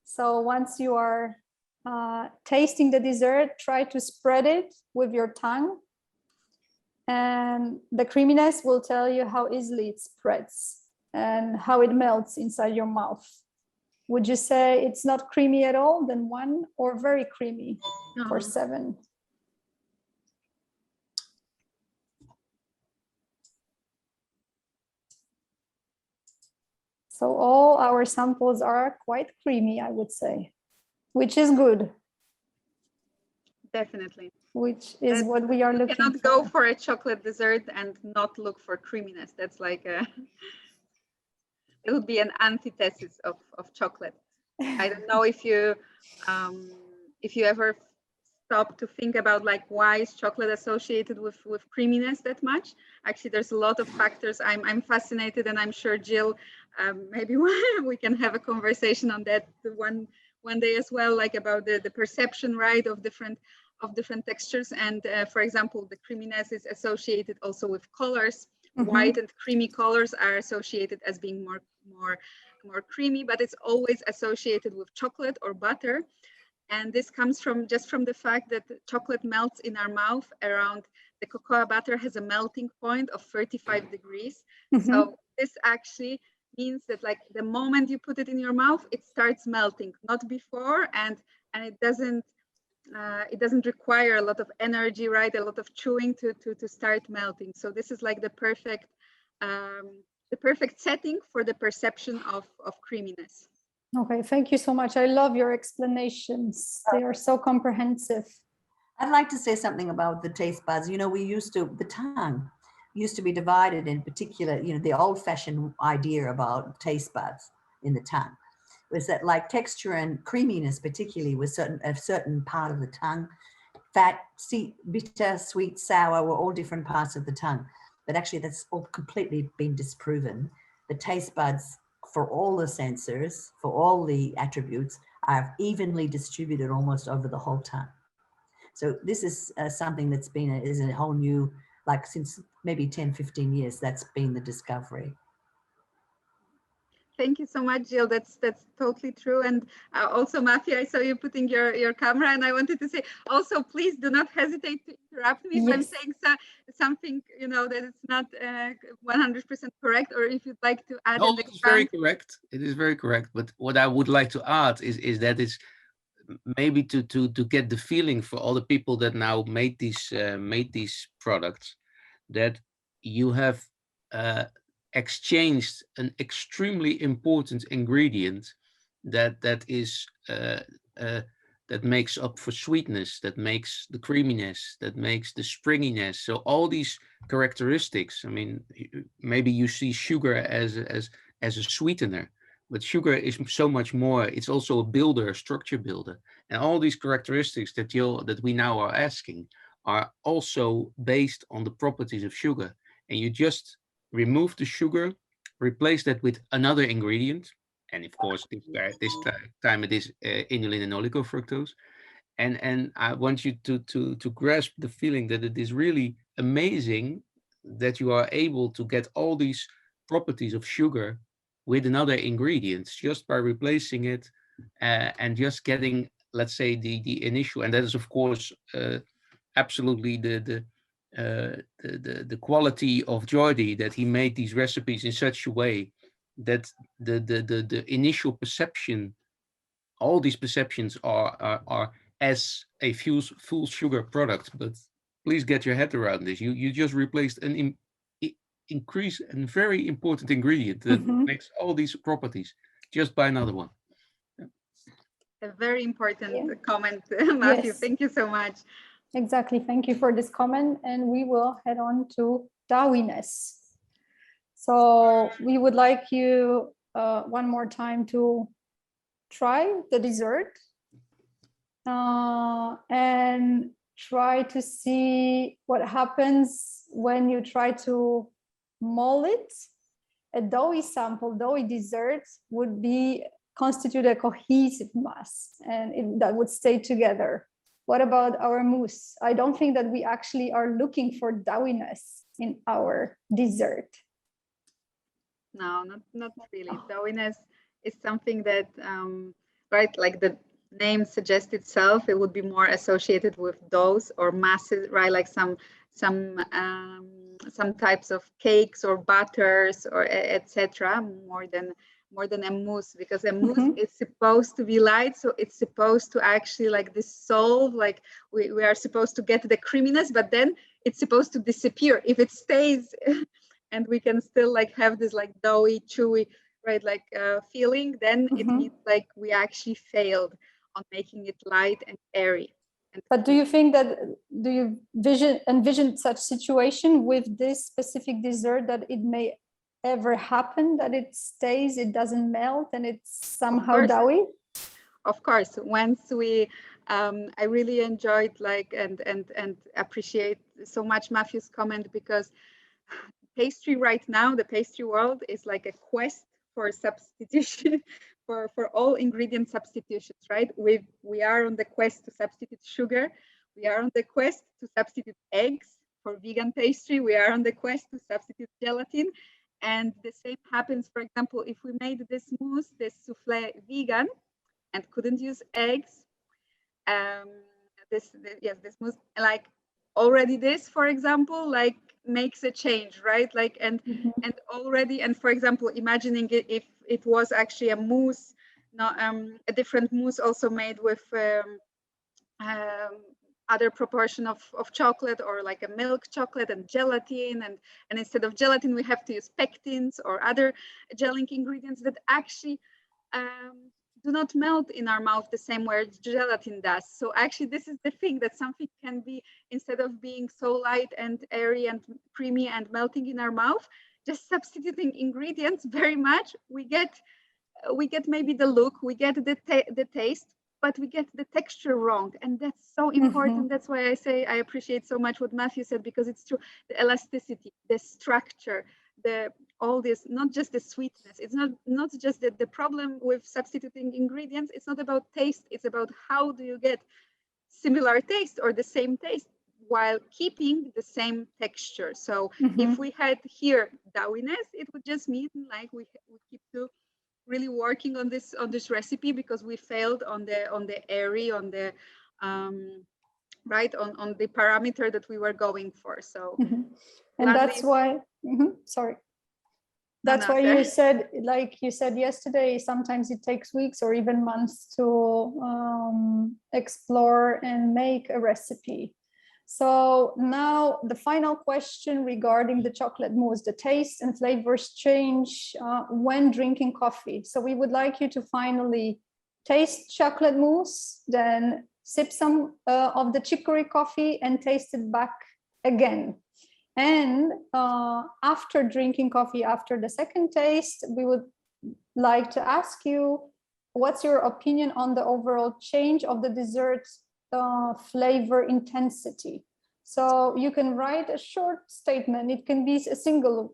So once you are tasting the dessert, try to spread it with your tongue. And the creaminess will tell you how easily it spreads and how it melts inside your mouth. Would you say it's not creamy at all? Then 1, or very creamy for 7? So all our samples are quite creamy, I would say, which is good. Definitely. Which is what we are looking for. You cannot go for a chocolate dessert and not look for creaminess. That's like it would be an antithesis of chocolate. I don't know if you ever stop to think about like why is chocolate associated with creaminess that much. Actually, there's a lot of factors. I'm fascinated, and I'm sure Jill, maybe we can have a conversation on that one day as well, like about the perception, right, of different textures. And for example, the creaminess is associated also with colors. White and creamy colors are associated as being more creamy, but it's always associated with chocolate or butter. And this comes from the fact that chocolate melts in our mouth around, the cocoa butter has a melting point of 35 degrees. So this actually means that like the moment you put it in your mouth, it starts melting, not before, and it doesn't require a lot of energy, right? A lot of chewing to start melting. So this is like the perfect setting for the perception of creaminess. Okay, thank you so much. I love your explanations. They are so comprehensive. I'd like to say something about the taste buds. You know, the tongue used to be divided in particular, you know, the old-fashioned idea about taste buds in the tongue was that like texture and creaminess particularly was a certain part of the tongue. Fat, bitter, sweet, sour were all different parts of the tongue. But actually that's all completely been disproven. The taste buds for all the sensors, for all the attributes, are evenly distributed almost over the whole tongue. So this is something that's been is a whole new, like since maybe 10, 15 years, that's been the discovery. Thank you so much, Jill. That's totally true. And also, Matthew, I saw you putting your camera, and I wanted to say also, please do not hesitate to interrupt me if I'm saying something, you know, that it's not 100% correct, or if you'd like to add. No, it's very correct. It is very correct. But what I would like to add is that it's maybe to get the feeling for all the people that now made these products, that you have exchanged an extremely important ingredient that makes up for sweetness, that makes the creaminess, that makes the springiness. So all these characteristics. I mean, maybe you see sugar as a sweetener, but sugar is so much more. It's also a builder, a structure builder, and all these characteristics that we now are asking are also based on the properties of sugar. And you just remove the sugar, replace that with another ingredient, and of course this time it is inulin and oligofructose. And I want you to grasp the feeling that it is really amazing that you are able to get all these properties of sugar with another ingredient just by replacing it and just getting, let's say, the initial. And that is of course absolutely the quality of Jordi, that he made these recipes in such a way that the initial perception, all these perceptions are as a full sugar product. But please get your head around this. You just replaced an increase and very important ingredient that makes all these properties just by another one. A very important comment, Matthew. Yes. Thank you so much. Exactly. Thank you for this comment. And we will head on to dowiness. So we would like you one more time to try the dessert and try to see what happens when you try to mold it. A doughy sample, doughy dessert would constitute a cohesive mass, and that would stay together. What about our mousse? I don't think that we actually are looking for dowiness in our dessert. No, not really. Dowiness is something that, right, like the name suggests itself, it would be more associated with doughs or masses, right? Like some types of cakes or butters or etc. more than a mousse, because a mousse is supposed to be light, so it's supposed to actually like dissolve, like we are supposed to get the creaminess, but then it's supposed to disappear. If it stays and we can still like have this like doughy, chewy, right, like feeling, then it means like we actually failed on making it light and airy. But do you envision such situation with this specific dessert, that it may ever happen that it stays, it doesn't melt, and it's somehow doughy? of course, once we, I really enjoyed and appreciate so much Matthew's comment, because pastry right now, the pastry world is like a quest for substitution for all ingredient substitutions, right? We are on the quest to substitute sugar. We are on the quest to substitute eggs for vegan pastry. We are on the quest to substitute gelatin. And the same happens, for example, if we made this mousse, this souffle vegan and couldn't use eggs, this mousse, like already this, for example, like makes a change, right? Like, and already, and for example, imagining it if it was actually a mousse, not a different mousse also made with other proportion of chocolate, or like a milk chocolate and gelatin, and instead of gelatin we have to use pectins or other gelling ingredients that actually do not melt in our mouth the same way gelatin does. So actually this is the thing, that something can be, instead of being so light and airy and creamy and melting in our mouth, just substituting ingredients very much, we get maybe the look, we get the taste, but we get the texture wrong. And that's so important. That's why I say I appreciate so much what Matthew said, because it's true. The elasticity, the structure, all this, not just the sweetness. It's not just that the problem with substituting ingredients, it's not about taste, it's about how do you get similar taste or the same taste while keeping the same texture. So if we had here dowiness, it would just mean like we keep to really working on this recipe, because we failed on the airy, on the right on the parameter that we were going for. So and that's why sorry, that's why you said, like you said yesterday, sometimes it takes weeks or even months to explore and make a recipe. So now the final question regarding the chocolate mousse: the taste and flavors change when drinking coffee. So we would like you to finally taste chocolate mousse, then sip some of the chicory coffee and taste it back again. And after drinking coffee, after the second taste, we would like to ask you, what's your opinion on the overall change of the dessert flavor intensity? So you can write a short statement. It can be a single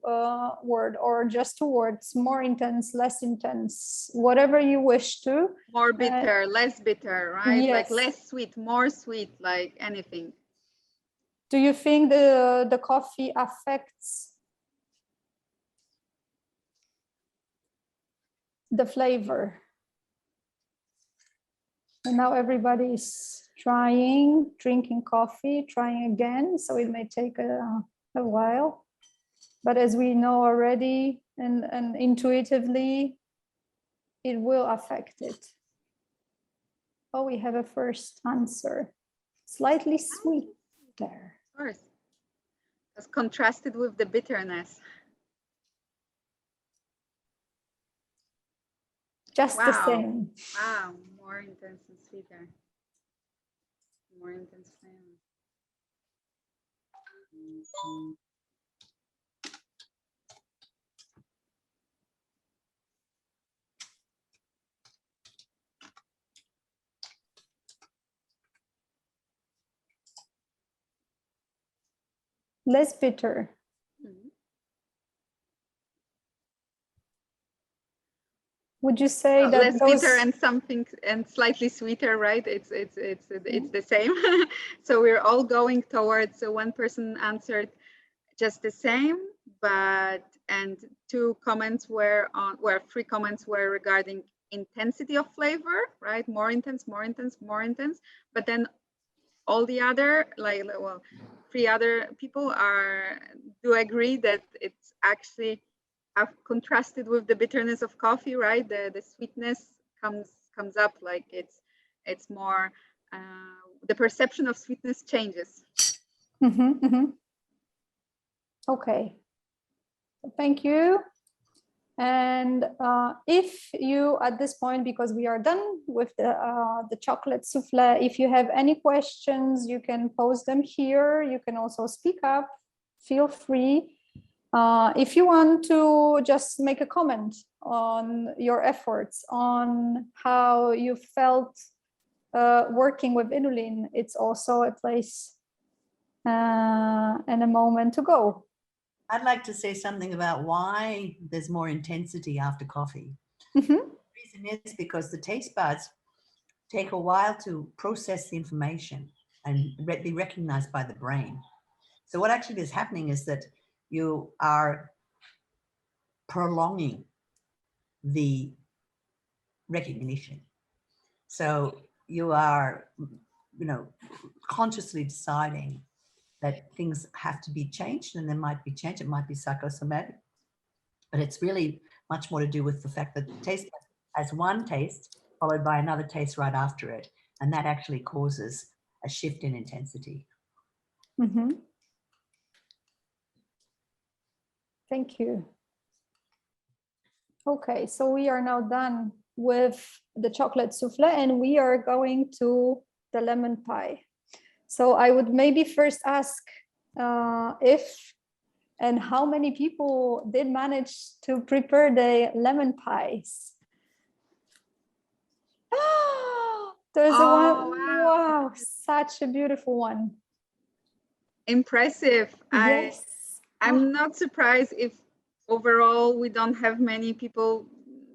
word or just 2 words: more intense, less intense, whatever you wish to. More bitter, less bitter, right? Yes. Like less sweet, more sweet, like anything. Do you think the coffee affects the flavor? And now everybody's drinking coffee, trying again. So it may take a while. But as we know already and intuitively, it will affect it. Oh, we have a first answer. Slightly sweeter. Of course. It's contrasted with the bitterness. Just the same. Wow, more intense and sweeter. More intense flavor. Less bitter. Would you say that less bitter and something and slightly sweeter, right? It's the same. So we're all going towards. So one person answered just the same, and 2 comments were on, where 3 comments were regarding intensity of flavor, right? More intense, more intense, more intense. But then all the other, 3 other people do agree that it's actually have contrasted with the bitterness of coffee, right? The sweetness comes up, like it's more, the perception of sweetness changes. Okay, thank you. And if you, at this point, because we are done with the chocolate souffle, if you have any questions, you can post them here. You can also speak up, feel free. If you want to just make a comment on your efforts, on how you felt working with inulin, it's also a place and a moment to go. I'd like to say something about why there's more intensity after coffee. Mm-hmm. The reason is because the taste buds take a while to process the information and be recognized by the brain. So what actually is happening is that you are prolonging the recognition. So you are, consciously deciding that things have to be changed, and there might be change. It might be psychosomatic, but it's really much more to do with the fact that the taste has one taste followed by another taste right after it, and that actually causes a shift in intensity. Mm-hmm. Thank you. Okay, so we are now done with the chocolate souffle, and we are going to the lemon pie. So I would maybe first ask if and how many people did manage to prepare the lemon pies. There's a one. Wow, such a beautiful one. Impressive. Yes. I'm not surprised if overall we don't have many people,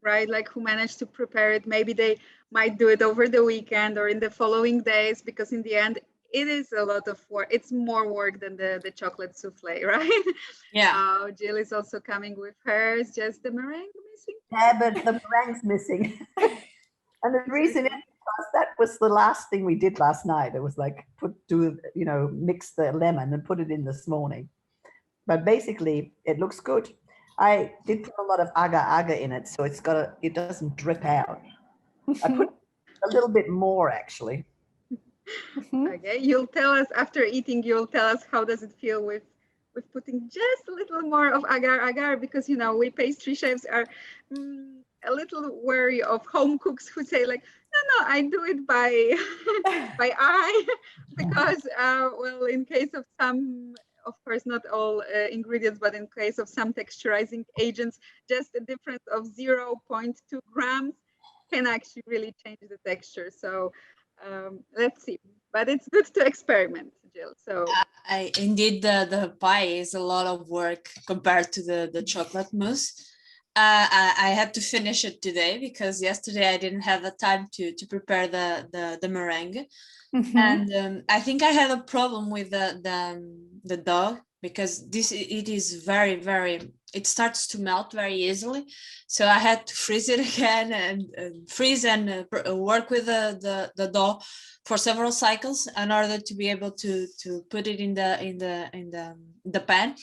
right, like who managed to prepare it. Maybe they might do it over the weekend or in the following days, because in the end it is a lot of work. It's more work than the chocolate souffle, right? Yeah. Jill is also coming with hers. Just the meringue missing. Yeah, but the meringue's missing. And the reason is because that was the last thing we did last night. It was like mix the lemon and put it in this morning. But basically, it looks good. I did put a lot of agar-agar in it, so it doesn't drip out. I put a little bit more, actually. Okay, you'll tell us after eating. You'll tell us how does it feel with putting just a little more of agar-agar, because we pastry chefs are a little wary of home cooks who say like, no, I do it by by eye, because well, in case of some, of course not all ingredients, but in case of some texturizing agents, just a difference of 0.2 grams can actually really change the texture. So let's see, but it's good to experiment, Jill. So Indeed, the pie is a lot of work compared to the chocolate mousse. I had to finish it today because yesterday I didn't have the time to prepare the meringue. Mm-hmm. And I think I had a problem with the dough, because it is very, very, it starts to melt very easily. So I had to freeze it again and freeze and work with the dough for several cycles in order to be able to put it in the pan.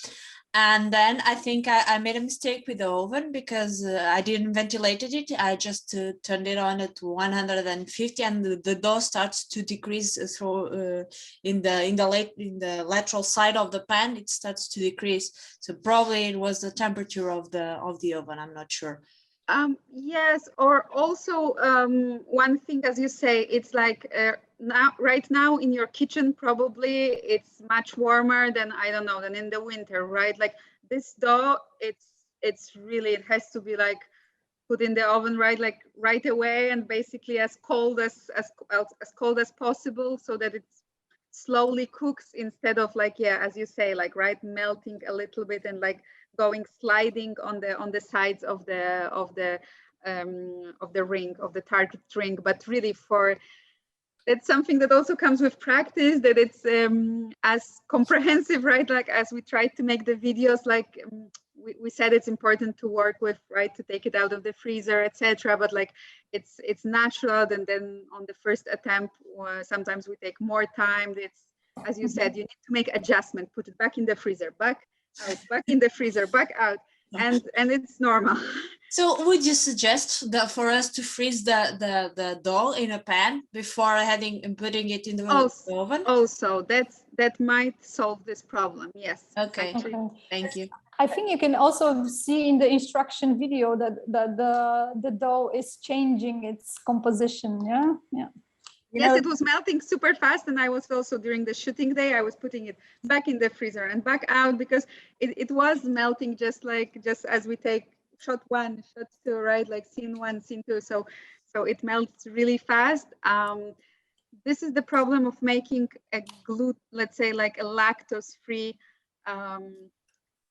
And then I think I made a mistake with the oven, because I didn't ventilate it. I just turned it on at 150, and the dough starts to decrease through in the lateral side of the pan. It starts to decrease. So probably it was the temperature of the oven. I'm not sure. Yes, or also one thing, as you say, it's like right now in your kitchen, probably it's much warmer than, I don't know, than in the winter, right? Like this dough, it's really, it has to be like put in the oven, right? Like right away, and basically as cold as cold as possible, so that it slowly cooks, instead of like, yeah, as you say, like, right, melting a little bit and like going sliding on the sides of the ring, of the target ring. But really, that's something that also comes with practice, that it's as comprehensive, right? Like as we try to make the videos, like we said, it's important to work with, right, to take it out of the freezer, etc. But like it's natural, and then on the first attempt, sometimes we take more time. It's, as you said, you need to make adjustment, put it back in the freezer, back out, back in the freezer, back out, and it's normal. So would you suggest that for us to freeze the dough in a pan before putting it in the oven? Also, that might solve this problem. Yes. Okay. Thank you. I think you can also see in the instruction video that the dough is changing its composition. Yeah. Yes, it was melting super fast, and I was also, during the shooting day, I was putting it back in the freezer and back out, because it was melting just as we take shot 1, shot 2, right? Like scene 1, scene 2. So it melts really fast. This is the problem of making a let's say like a lactose-free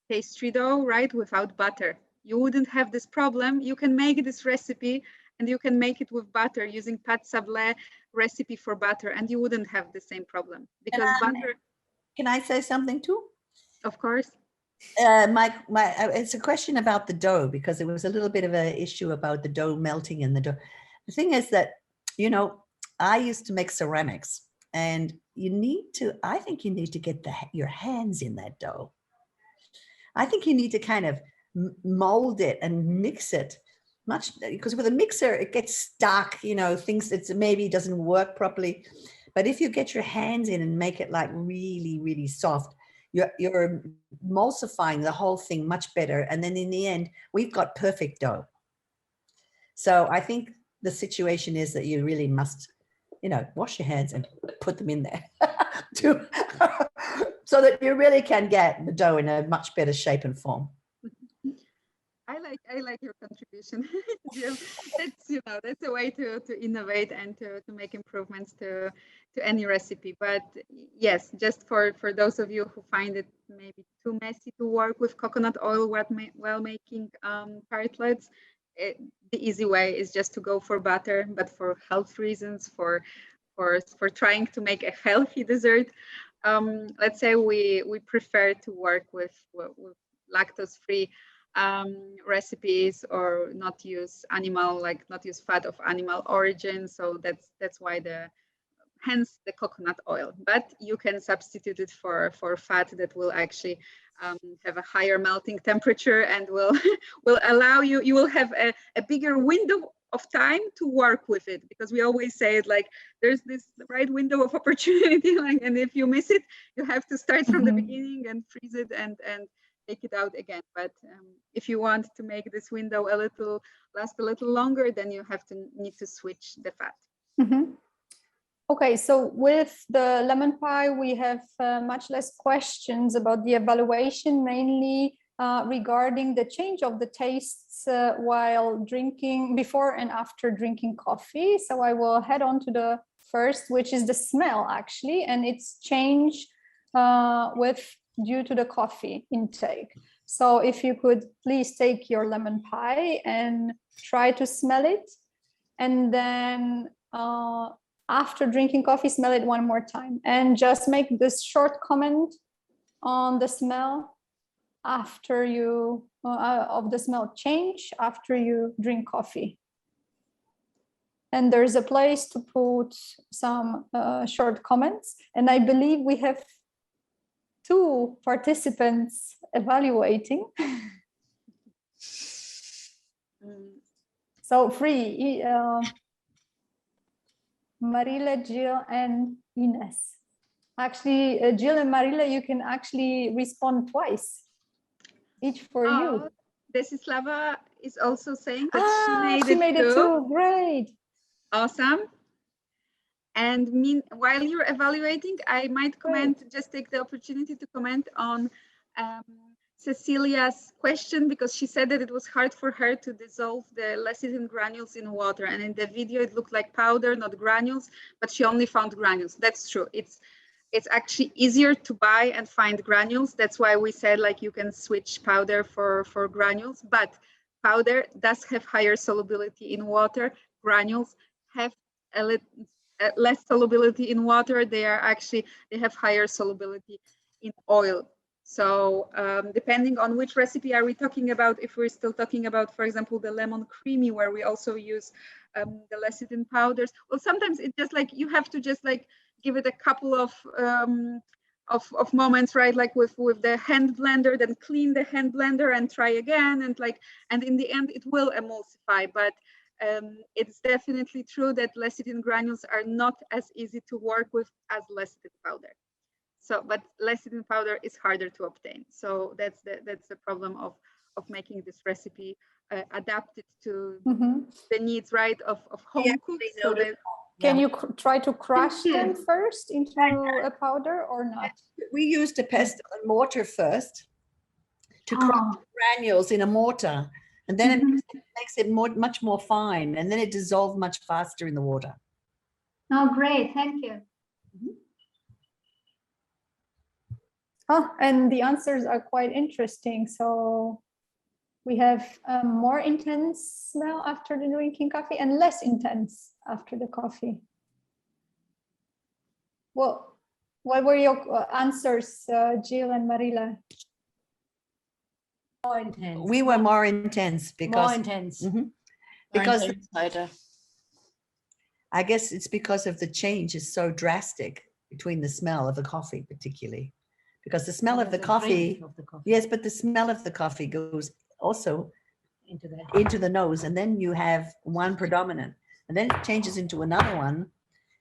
pastry dough, right? Without butter. You wouldn't have this problem. You can make this recipe and you can make it with butter using pâte sablé recipe for butter, and you wouldn't have the same problem because butter. Can I say something too? Of course. It's a question about the dough, because there was a little bit of an issue about the dough melting in the dough. The thing is that, you know, I used to make ceramics, and I think you need to get your hands in that dough. I think you need to kind of mold it and mix it because with a mixer, it gets stuck, you know, it maybe doesn't work properly. But if you get your hands in and make it like really, really soft, you're emulsifying the whole thing much better. And then in the end, we've got perfect dough. So I think the situation is that you really must, you know, wash your hands and put them in there so that you really can get the dough in a much better shape and form. I like your contribution. That's, you know, that's a way to innovate and to make improvements to any recipe. But yes, just for those of you who find it maybe too messy to work with coconut oil while making tartlets, the easy way is just to go for butter. But for health reasons, for trying to make a healthy dessert, let's say we prefer to work with lactose-free recipes, or not use fat of animal origin. So that's why hence the coconut oil. But you can substitute it for fat that will actually have a higher melting temperature and will allow you will have a bigger window of time to work with it, because we always say it like there's this right window of opportunity, like, and if you miss it, you have to start from the beginning and freeze it and take it out again. But if you want to make this window last a little longer, then you need to switch the fat. Mm-hmm. Okay, so with the lemon pie, we have much less questions about the evaluation, mainly regarding the change of the tastes while drinking, before and after drinking coffee. So I will head on to the first, which is the smell actually, and its change due to the coffee intake. So if you could please take your lemon pie and try to smell it, and then after drinking coffee, smell it one more time, and just make this short comment on the smell after you of the smell change after you drink coffee. And there's a place to put some short comments, and I believe we have 2 participants evaluating. So 3, Marille, Jill, and Ines. Actually, Jill and Marille, you can actually respond twice, each for you. Desislava is also saying that she made it too. Great. Awesome. And while you're evaluating, I might just take the opportunity to comment on Cecilia's question, because she said that it was hard for her to dissolve the lecithin granules in water. And in the video, it looked like powder, not granules, but she only found granules. That's true. It's actually easier to buy and find granules. That's why we said like you can switch powder for granules, but powder does have higher solubility in water. Granules have less solubility in water. They have higher solubility in oil. So depending on which recipe are we talking about, if we're still talking about, for example, the lemon creamy, where we also use the lecithin powders, well, sometimes it's just like you have to just like give it a couple of moments, right? Like with the hand blender, then clean the hand blender and try again, and in the end it will emulsify. But it's definitely true that lecithin granules are not as easy to work with as lecithin powder. So, but lecithin powder is harder to obtain. So that's the problem of making this recipe adapted to the needs, right, of home cooks. So can you try to crush them first into a powder or not? We used a pestle and mortar first to crush granules in a mortar, And then Mhm. it makes it much more fine, and then it dissolves much faster in the water. Oh, great. Thank you. Oh, and the answers are quite interesting. So we have a more intense smell after the drinking coffee and less intense after the coffee. Well, what were your answers, Jill and Marilla? More intense. We were more intense because More intense. because More intense. I guess it's because of the change is so drastic between the smell of the coffee, particularly because the smell of the coffee. Yes, but the smell of the coffee goes also into the nose, and then you have one predominant, and then it changes into another one,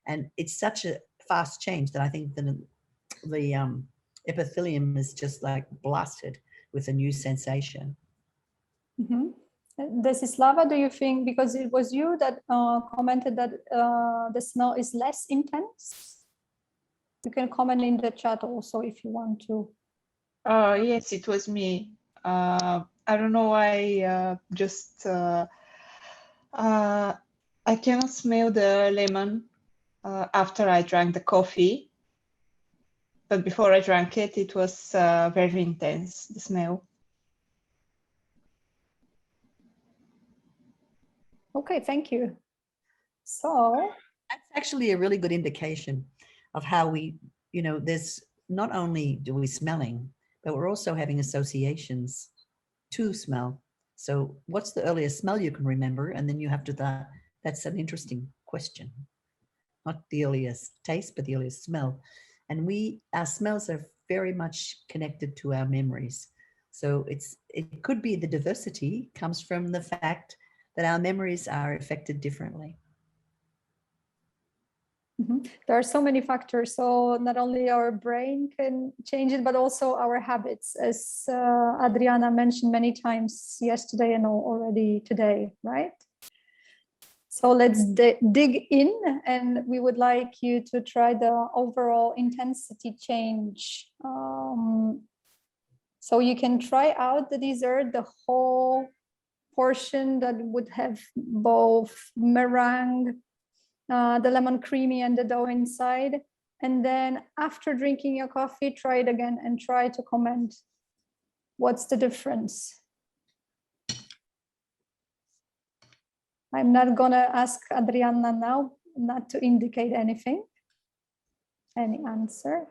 and it's such a fast change that I think the epithelium is just like blasted with a new sensation. Desislava, do you think, because it was you that commented that the smell is less intense? You can comment in the chat also if you want to. Yes, it was me. I don't know why, I cannot smell the lemon after I drank the coffee. But before I drank it, it was very intense, the smell. Okay, thank you. So that's actually a really good indication of how we, there's not only do we smelling, but we're also having associations to smell. So what's the earliest smell you can remember? And then you have to, that's an interesting question. Not the earliest taste, but the earliest smell. And our smells are very much connected to our memories. So it could be the diversity comes from the fact that our memories are affected differently. There are so many factors. So not only our brain can change it, but also our habits, as Adriana mentioned many times yesterday and already today, right? So let's dig in, and we would like you to try the overall intensity change. So you can try out the dessert, the whole portion that would have both meringue, the lemon creamy and the dough inside. And then after drinking your coffee, try it again and try to comment. What's the difference? I'm not gonna ask Adriana now not to indicate anything. Any answer?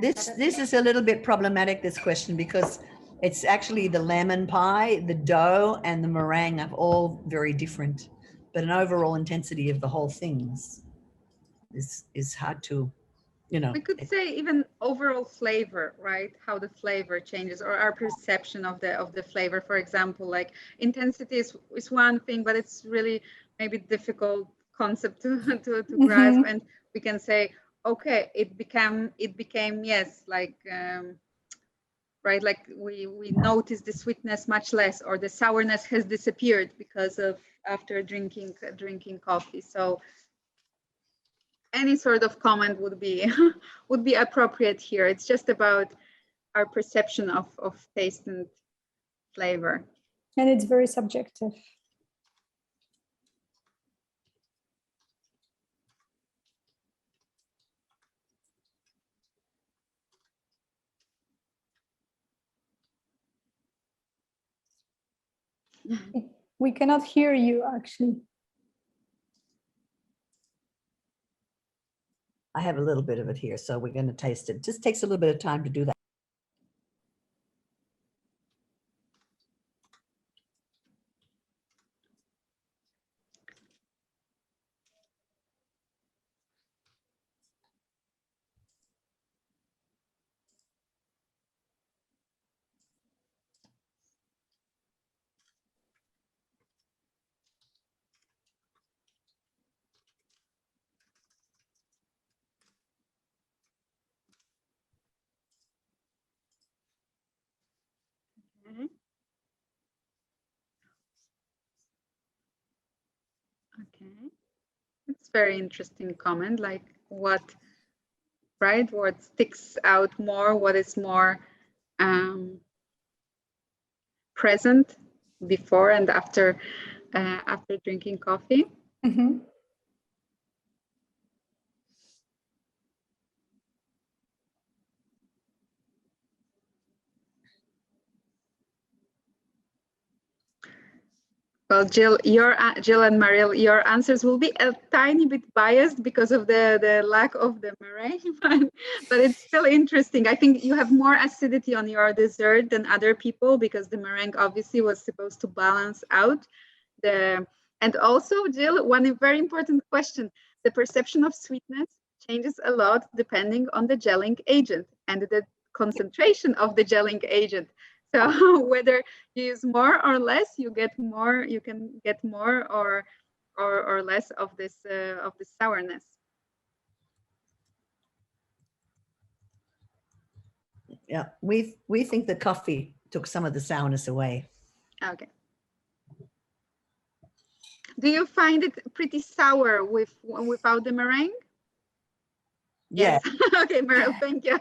This is a little bit problematic, this question, because it's actually the lemon pie, the dough, and the meringue are all very different, but an overall intensity of the whole things is hard to, We could say even overall flavor, right? How the flavor changes, or our perception of the flavor. For example, like intensity is one thing, but it's really maybe difficult concept to grasp, and we can say, okay, it became yes, like right, like we notice the sweetness much less, or the sourness has disappeared because of after drinking coffee. So any sort of comment would be appropriate here. It's just about our perception of taste and flavor. And it's very subjective. We cannot hear you, actually. I have a little bit of it here, so we're going to taste it. Just takes a little bit of time to do that. Okay, it's very interesting comment. Like what, right? What sticks out more? What is more present before and after drinking coffee? Mhm. Well, Jill and Marille, your answers will be a tiny bit biased because of the lack of the meringue, but it's still interesting. I think you have more acidity on your dessert than other people because the meringue obviously was supposed to balance out the. And also, Jill, one very important question: the perception of sweetness changes a lot depending on the gelling agent and the concentration of the gelling agent. So whether you use more or less, you get more. You can get more or less of this sourness. Yeah, we think the coffee took some of the sourness away. Okay. Do you find it pretty sour without the meringue? Yeah. Yes. Okay, Marille, thank you.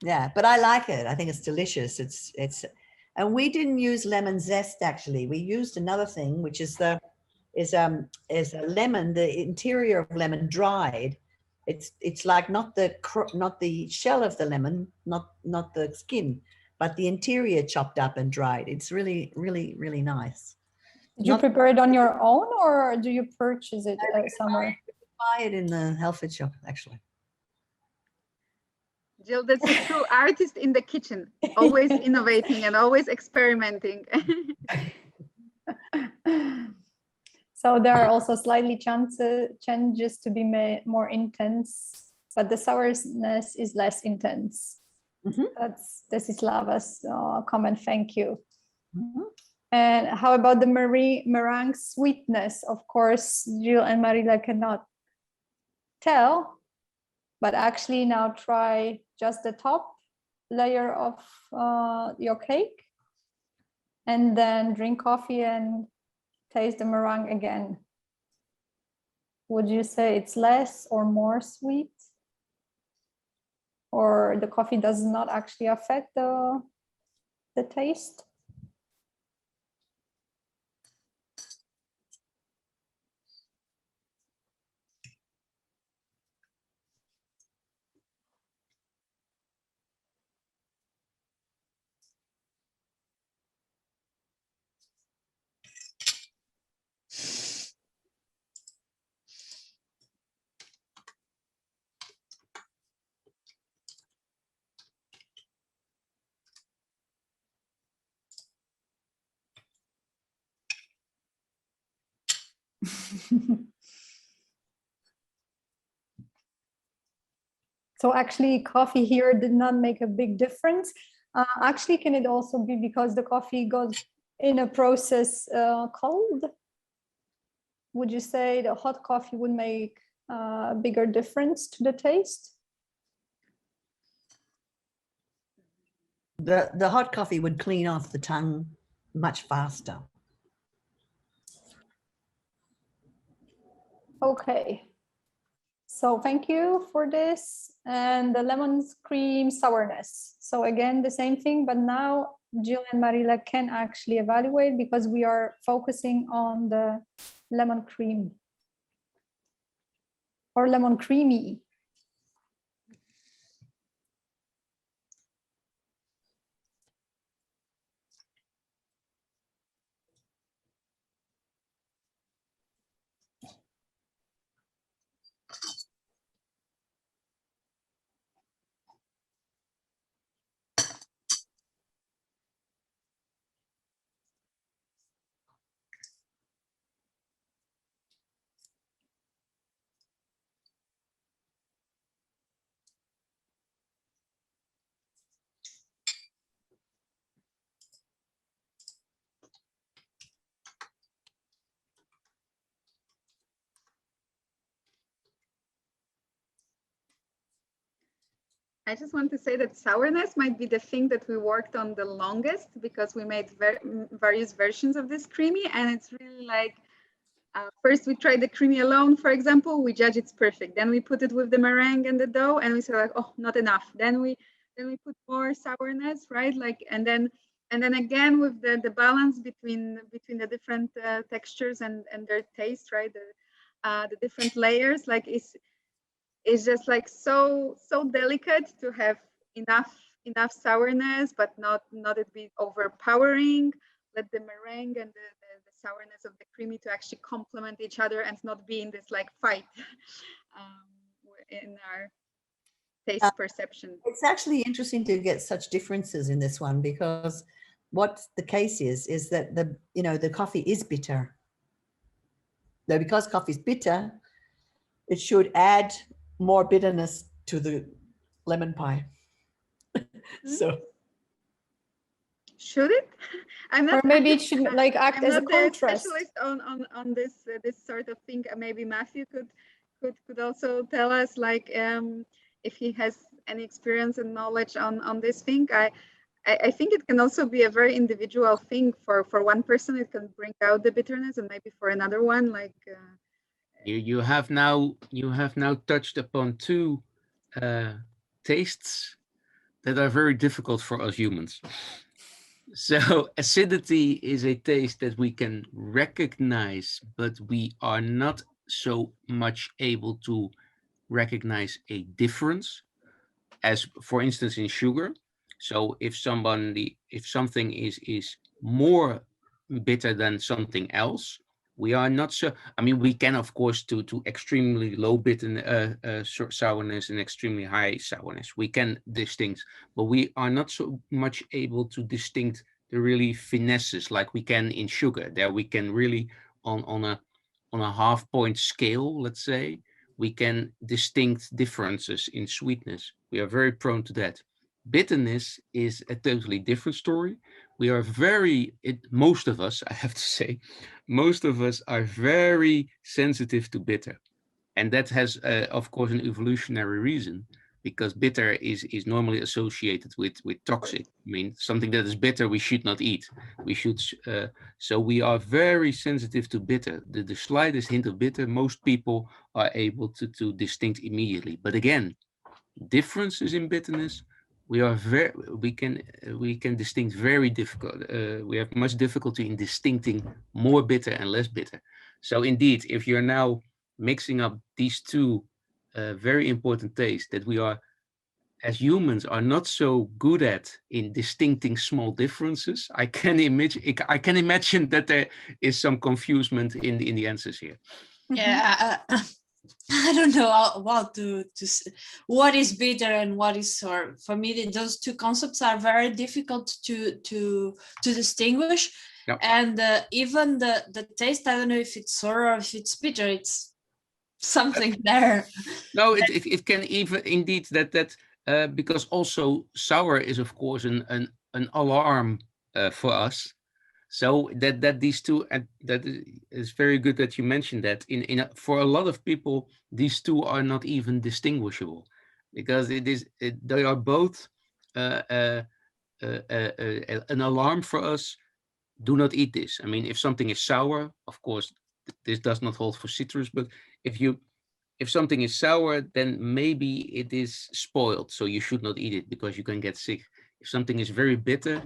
Yeah, but I like it. I think it's delicious. It's and we didn't use lemon zest actually. We used another thing, which is a lemon, the interior of lemon dried. It's like not the shell of the lemon, not the skin, but the interior chopped up and dried. It's really, really, really nice. Did you prepare it on your own, or do you purchase it somewhere? Buy it in the health food shop, actually. Jill, that's a true artist in the kitchen, always innovating and always experimenting. So there are also slightly changes to be made more intense, but the sourness is less intense. Mm-hmm. This is Lava's comment. Thank you. Mm-hmm. And how about the meringue sweetness? Of course, Jill and Marilla cannot tell, but actually now try just the top layer of your cake and then drink coffee and taste the meringue again. Would you say it's less or more sweet? Or the coffee does not actually affect the taste? So actually coffee here did not make a big difference. Actually, can it also be because the coffee got in a process cold? Would you say the hot coffee would make a bigger difference to the taste? The hot coffee would clean off the tongue much faster. Okay. So thank you for this. And the lemon cream sourness. So again, the same thing, but now Jill and Marilla can actually evaluate because we are focusing on the lemon cream or lemon creamy. I just want to say that sourness might be the thing that we worked on the longest because we made various versions of this creamy, and it's really like First, we try the creamy alone, for example. We judge it's perfect. Then we put it with the meringue and the dough, and we say like, oh, not enough. Then we put more sourness, right? Like, and then again with the balance between the different textures and their taste, right? The different layers, like it's just like so delicate to have enough sourness, but not it be overpowering. Let the meringue and the sourness of the creamy to actually complement each other and not be in this like fight in our taste perception. It's actually interesting to get such differences in this one, because what the case is that the coffee is bitter. Now, because coffee is bitter, it should add more bitterness to the lemon pie. So should it? I'm not, or maybe it should like act I'm as a not contrast. specialist on this sort of thing. Maybe Matthew could also tell us, like, if he has any experience and knowledge on this thing. I think it can also be a very individual thing. For one person, it can bring out the bitterness, and maybe for another one, like. You have now touched upon two tastes that are very difficult for us humans. So acidity is a taste that we can recognize, but we are not so much able to recognize a difference, as for instance in sugar. So if something is more bitter than something else, we are not so, I mean, we can of course to extremely low bitter sourness and extremely high sourness, we can distinct, but we are not so much able to distinct the really finesses like we can in sugar. There we can really on a half point scale, let's say, we can distinct differences in sweetness. We are very prone to that. Bitterness is a totally different story. We are most of us, I have to say, most of us are very sensitive to bitter. And that has, of course, an evolutionary reason, because bitter is normally associated with toxic. I mean, something that is bitter, we should not eat. We should, so we are very sensitive to bitter. The slightest hint of bitter, most people are able to distinct immediately. But again, differences in bitterness, we can distinct very difficult. We have much difficulty in distincting more bitter and less bitter. So indeed, if you're now mixing up these two very important tastes that we are, as humans, are not so good at in distincting small differences, I can imagine that there is some confusion in the answers here. Yeah. I don't know what is bitter and what is sour. For me, those two concepts are very difficult to distinguish. Yep. And even the taste, I don't know if it's sour or if it's bitter. It's something there. No, it can even indeed that because also sour is of course an alarm for us. So that these two, and that is very good that you mentioned that. For a lot of people, these two are not even distinguishable, because they are both an alarm for us. Do not eat this. I mean, if something is sour, of course, this does not hold for citrus, but if something is sour, then maybe it is spoiled, so you should not eat it because you can get sick. If something is very bitter,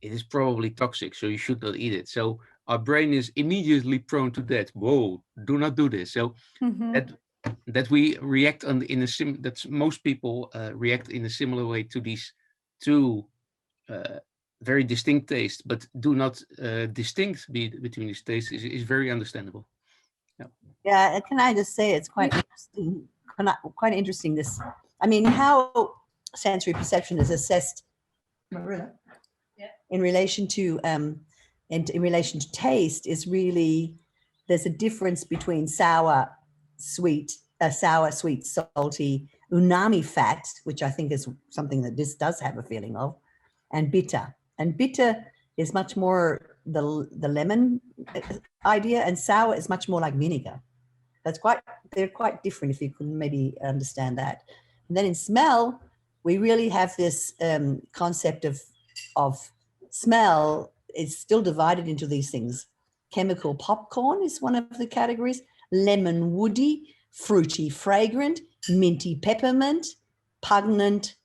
it is probably toxic, so you should not eat it. So our brain is immediately prone to that. Whoa, do not do this. So that we react that most people react in a similar way to these two very distinct tastes, but do not distinct between these tastes is very understandable. Yeah, can I just say it's quite interesting. Quite interesting. This, I mean, how sensory perception is assessed in relation to in relation to taste is really, there's a difference between sour, sweet, salty, umami fat, which I think is something that this does have a feeling of, and bitter. And bitter is much more the lemon idea, and sour is much more like vinegar. They're quite different, if you can maybe understand that. And then in smell, we really have this concept of smell is still divided into these things. chemical popcorn is one of the categories. Lemon woody, fruity fragrant, minty peppermint, pungent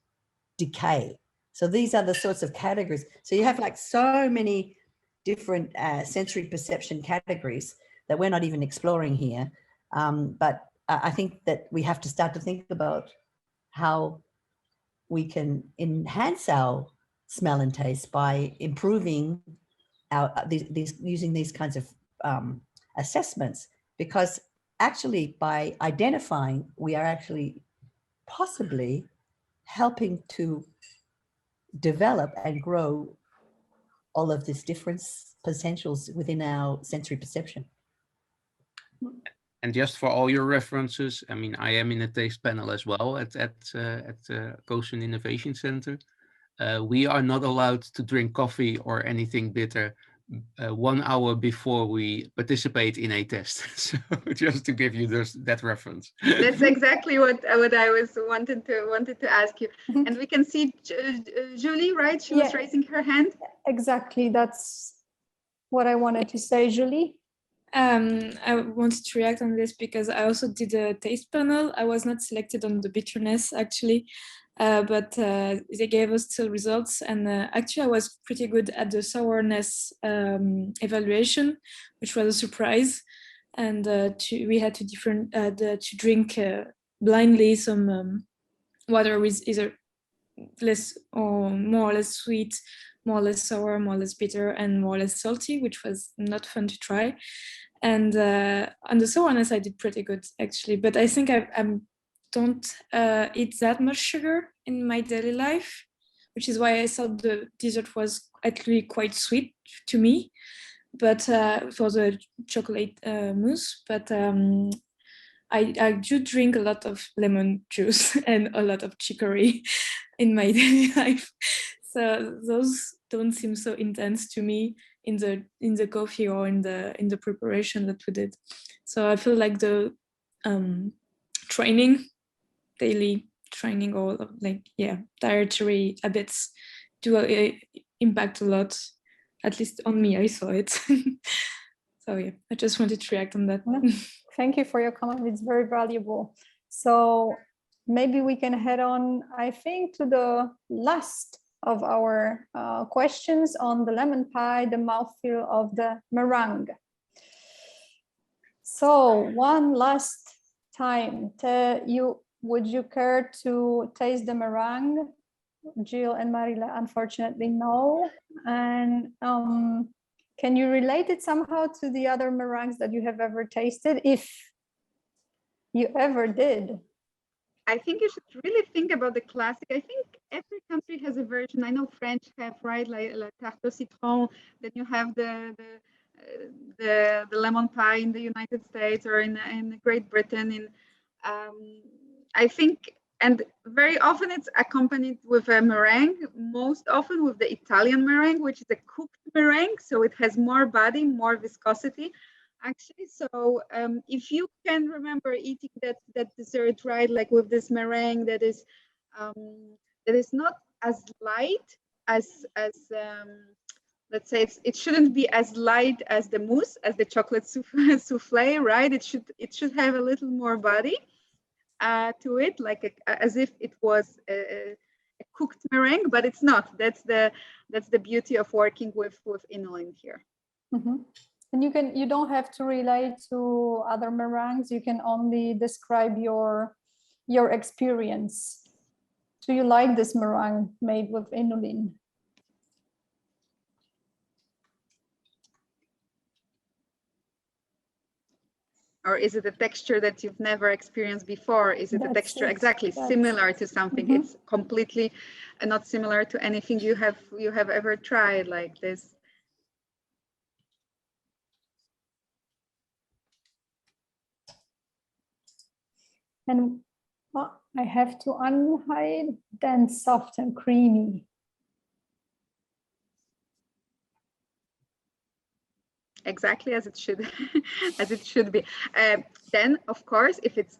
decay. So these are the sorts of categories. So you have like so many different sensory perception categories that we're not even exploring here. But I think that we have to start to think about how we can enhance our smell and taste by improving our using these kinds of assessments, because actually by identifying, we are actually possibly helping to develop and grow all of these different potentials within our sensory perception. And just for all your references, I mean, I am in a taste panel as well at Ocean Innovation Center. We are not allowed to drink coffee or anything bitter 1 hour before we participate in a test. So just to give you that reference. That's exactly what I was wanted to ask you. And we can see Julie, right? She was raising her hand. Exactly, that's what I wanted to say, Julie. I wanted to react on this because I also did a taste panel. I was not selected on the bitterness actually, but they gave us still results, and actually I was pretty good at the sourness evaluation, which was a surprise. And we had to drink blindly some water with either less or more or less sweet, more or less sour, more or less bitter, and more or less salty, which was not fun to try. And on the sourness, I did pretty good actually, but I think I don't eat that much sugar in my daily life, which is why I thought the dessert was actually quite sweet to me, but for the chocolate mousse. But I do drink a lot of lemon juice and a lot of chicory in my daily life. So those don't seem so intense to me in the coffee or in the preparation that we did. So I feel like the daily training, or dietary habits do impact a lot. At least on me, I saw it. So yeah, I just wanted to react on that. Thank you for your comment. It's very valuable. So maybe we can head on, I think, to the last of our questions on the lemon pie, the mouthfeel of the meringue. So one last time, would you care to taste the meringue? Jill and Marille, unfortunately, no. And can you relate it somehow to the other meringues that you have ever tasted, if you ever did? I think you should really think about the classic. I think every country has a version. I know French have, right, like tarte au citron. Then you have the lemon pie in the United States or in Great Britain. I think, and very often it's accompanied with a meringue. Most often with the Italian meringue, which is a cooked meringue, so it has more body, more viscosity. Actually, so if you can remember eating that dessert, right, like with this meringue that is not as light as let's say it shouldn't be as light as the mousse, as the chocolate souffle, right? It should have a little more body to it, like as if it was a cooked meringue, but it's not. That's the beauty of working with inulin here. Mm-hmm. And you don't have to relate to other meringues. You can only describe your experience. Do you like this meringue made with inulin? Or is it a texture that you've never experienced before? Is it a texture exactly similar to something? Mm-hmm. It's completely not similar to anything you have ever tried like this. And I have to unhide, dense, soft, and creamy. Exactly as it should, as it should be. Then, of course, if it's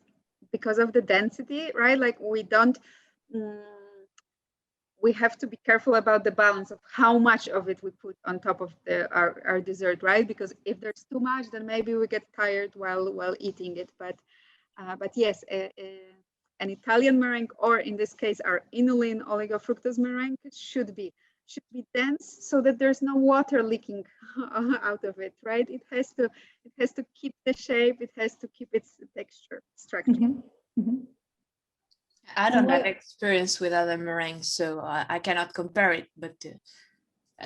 because of the density, right? Like we don't. we have to be careful about the balance of how much of it we put on top of our dessert, right? Because if there's too much, then maybe we get tired while eating it. But yes, an Italian meringue, or in this case, our inulin oligofructose meringue, should be dense so that there's no water leaking out of it, right? It has to keep the shape. It has to keep its texture, structure. Mm-hmm. Mm-hmm. I don't have experience with other meringues, so I cannot compare it, but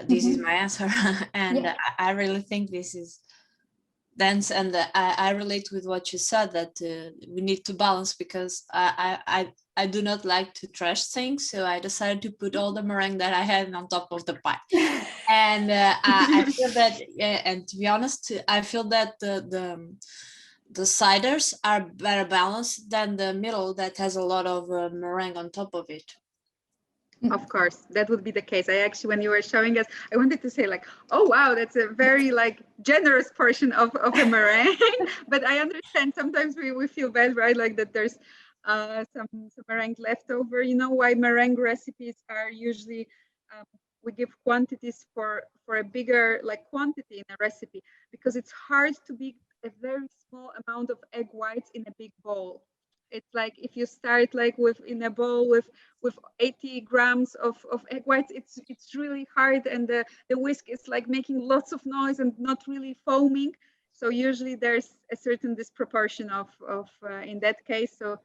this is my answer. And I really think this is dense, and I relate with what you said, that we need to balance, because I do not like to trash things, so I decided to put all the meringue that I had on top of the pie. And I feel that, and to be honest, I feel that the ciders are better balanced than the middle that has a lot of meringue on top of it. Of course, that would be the case. I actually, when you were showing us, I wanted to say like, oh wow, that's a very like generous portion of a meringue. But I understand sometimes we feel bad, right? Like that there's some meringue left over. You know why meringue recipes are usually we give quantities for a bigger like quantity in a recipe, because it's hard to be a very small amount of egg whites in a big bowl. It's like if you start like in a bowl with 80 grams of egg whites, it's really hard, and the whisk is like making lots of noise and not really foaming. So usually there's a certain disproportion of in that case. So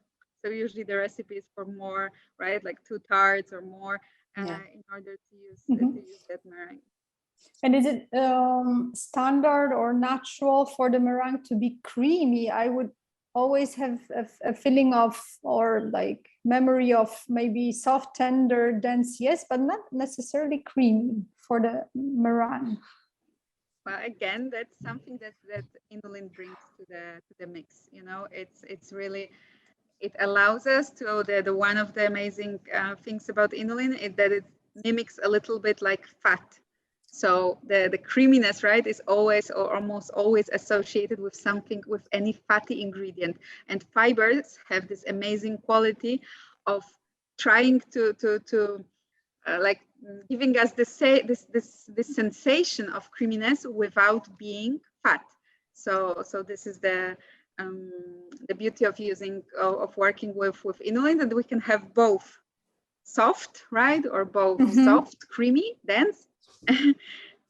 usually the recipe is for more, right? Like 2 tarts or more in order to use that meringue. And is it standard or natural for the meringue to be creamy? I would always have a feeling of, or like memory of, maybe soft, tender, dense, yes, but not necessarily creamy for the meringue. Well, again, that's something that inulin brings to the mix. You know, it's really, it allows us to, the one of the amazing things about inulin is that it mimics a little bit like fat. So the creaminess, right, is always or almost always associated with something, with any fatty ingredient. And fibers have this amazing quality of trying to like giving us this sensation of creaminess without being fat. So this is the beauty of working with inulin, that we can have both soft, right, or both soft, creamy, dense,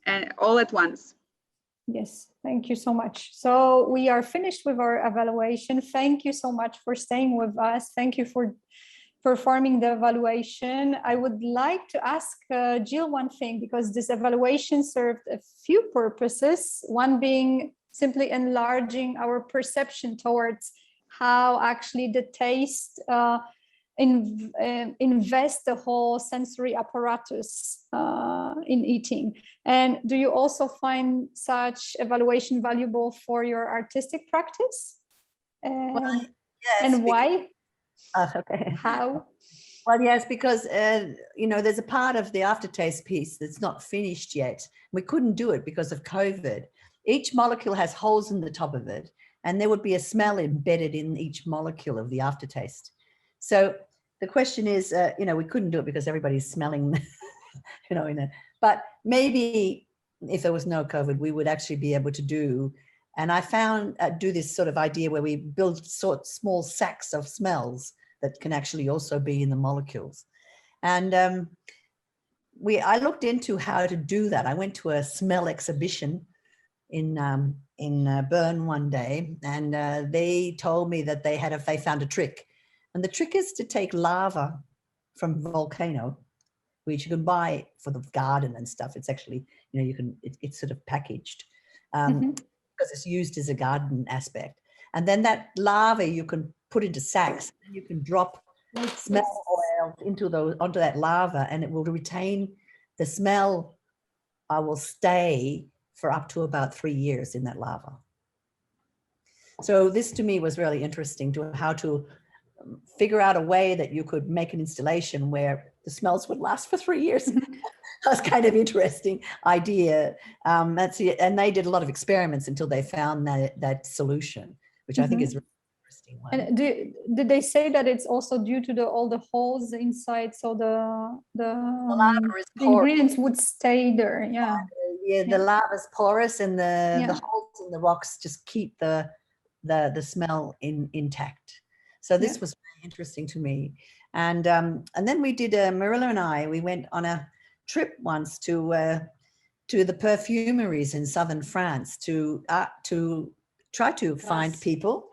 and all at once. Yes, thank you so much. So we are finished with our evaluation. Thank you so much for staying with us. Thank you for performing the evaluation. I would like to ask Jill one thing, because this evaluation served a few purposes, one being simply enlarging our perception towards how actually the taste invest the whole sensory apparatus in eating. And do you also find such evaluation valuable for your artistic practice? Well, yes, and why? Okay. How? Well, yes, because, you know, there's a part of the aftertaste piece that's not finished yet. We couldn't do it because of COVID. Each molecule has holes in the top of it, and there would be a smell embedded in each molecule of the aftertaste. So the question is, you know, we couldn't do it because everybody's smelling, you know, but maybe if there was no COVID, we would actually be able to do, and I found, do this sort of idea where we build small sacks of smells that can actually also be in the molecules. And I looked into how to do that. I went to a smell exhibition in Bern one day, and they told me that they found a trick. And the trick is to take lava from volcano, which you can buy for the garden and stuff. It's actually, you know, it's sort of packaged because it's used as a garden aspect. And then that lava you can put into sacks, and you can drop smell oil onto that lava, and it will retain the smell. I will stay for up to about 3 years in that lava. So this to me was really interesting, to how to figure out a way that you could make an installation where the smells would last for 3 years. That's kind of interesting idea. And they did a lot of experiments until they found that solution, which I think is really interesting. interesting one. And did they say that it's also due to all the holes inside, so the lava is the porous. ingredients would stay there? Yeah. Yeah, the lava's porous, and the Yeah. holes in the rocks just keep the smell intact. So this Yeah. was very interesting to me. And then we did, Marilla and I, we went on a trip once to the perfumeries in southern France to try to find people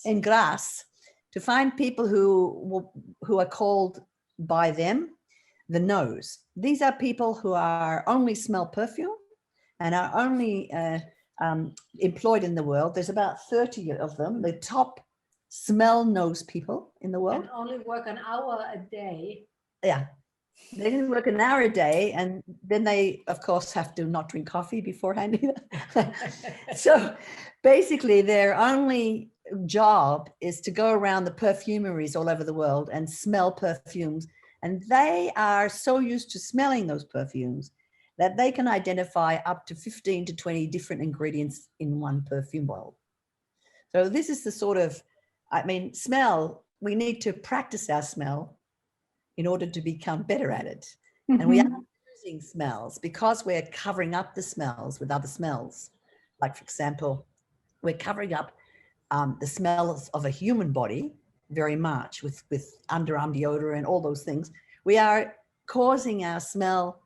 in Grasse, to find people who are called by them the nose. These are people who are only smell perfume and are only employed in the world. There's about 30 of them, the top smell nose people in the world. And only work an hour a day. Yeah, they didn't work an hour a day, and then they of course have to not drink coffee beforehand either. So basically their only job is to go around the perfumeries all over the world and smell perfumes, and they are so used to smelling those perfumes that they can identify up to 15 to 20 different ingredients in one perfume bottle. So this is the sort of, I mean, smell, we need to practice our smell in order to become better at it. Mm-hmm. And we are using smells because we're covering up the smells with other smells. Like, for example, we're covering up the smells of a human body very much with underarm deodorant and all those things. We are causing our smell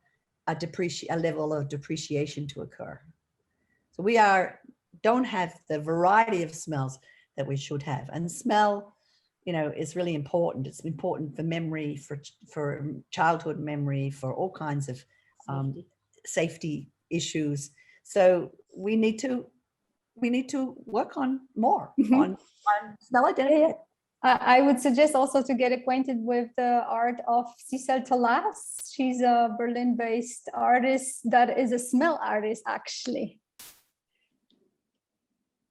a level of depreciation to occur. So we don't have the variety of smells that we should have. And smell, you know, is really important. It's important for memory, for childhood memory, for all kinds of safety issues. So we need to work on more on smell identity. I would suggest also to get acquainted with the art of Cicel Tolas. She's a Berlin-based artist that is a smell artist, actually.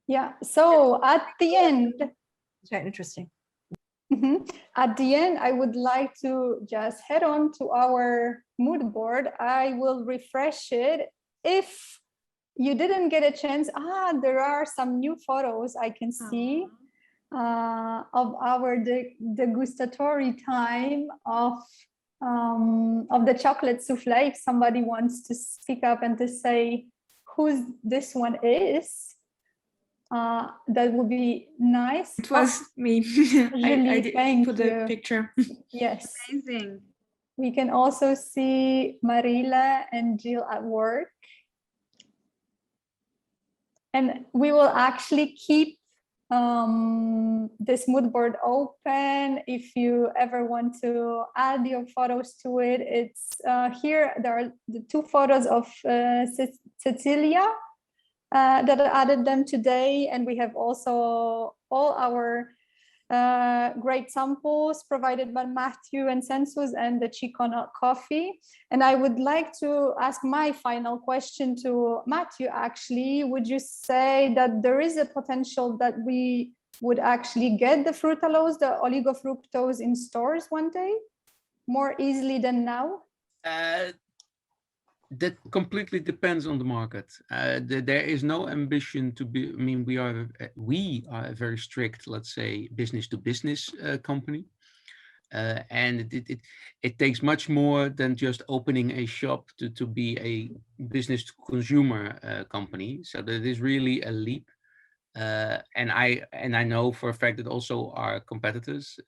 Yeah, so at the end. It's very interesting. At the end, I would like to just head on to our mood board. I will refresh it. If you didn't get a chance, there are some new photos I can see. Of our degustatory time of the chocolate souffle. If somebody wants to speak up and to say who this one is, that would be nice. It was me. I did put the picture. Yes. Amazing. We can also see Marilla and Jill at work. And we will actually keep this mood board open. If you ever want to add your photos to it, it's here. There are the two photos of Cecilia that I added them today, and we have also all our great samples provided by Matthew and Sensus and the CHICque coffee. And I would like to ask my final question to Matthew, actually. Would you say that there is a potential that we would actually get the fructose, the oligofructose in stores one day more easily than now? That completely depends on the market. There is no ambition to be, I mean, we are a very strict, let's say, business to business company. And it takes much more than just opening a shop to be a business to consumer company. So that is really a leap. And I know for a fact that also our competitors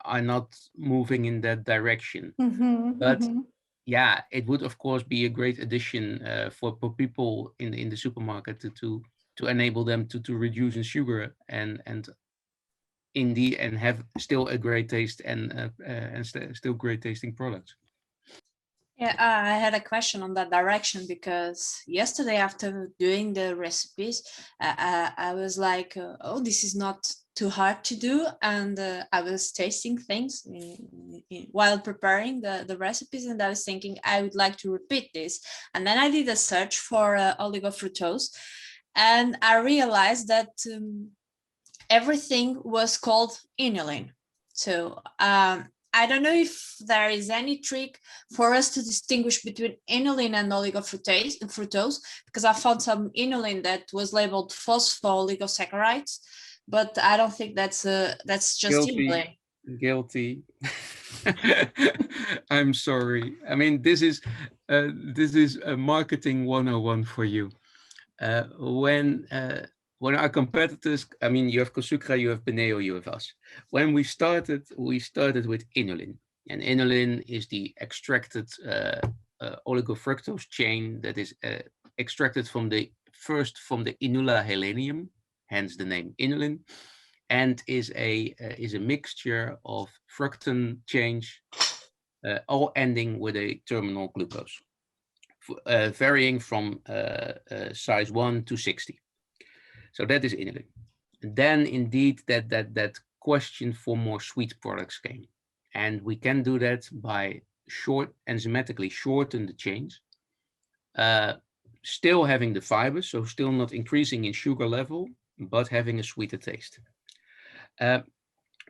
are not moving in that direction. But yeah, it would of course be a great addition for people in the supermarket to enable them to reduce in sugar and have still a great taste and still great tasting products. Yeah, I had a question on that direction because yesterday after doing the recipes, I was like, oh, this is not too hard to do. And I was tasting things while preparing the recipes, and I was thinking I would like to repeat this. And then I did a search for oligofructose, and I realized that everything was called inulin. So I don't know if there is any trick for us to distinguish between inulin and oligofructose, because I found some inulin that was labeled phospholigosaccharides. but I don't think that's just inulin. Guilty. I'm sorry. I mean, this is a marketing 101 for you. When our competitors, I mean, you have CHICque, you have Beneo, you have us. When we started with inulin, and inulin is the extracted oligofructose chain that is extracted from the inula helenium, hence the name inulin, and is a mixture of fructan chains, all ending with a terminal glucose, varying from size 1 to 60. So that is inulin. And then indeed that question for more sweet products came, and we can do that by enzymatically shorten the chains, still having the fibers, so still not increasing in sugar level, but having a sweeter taste.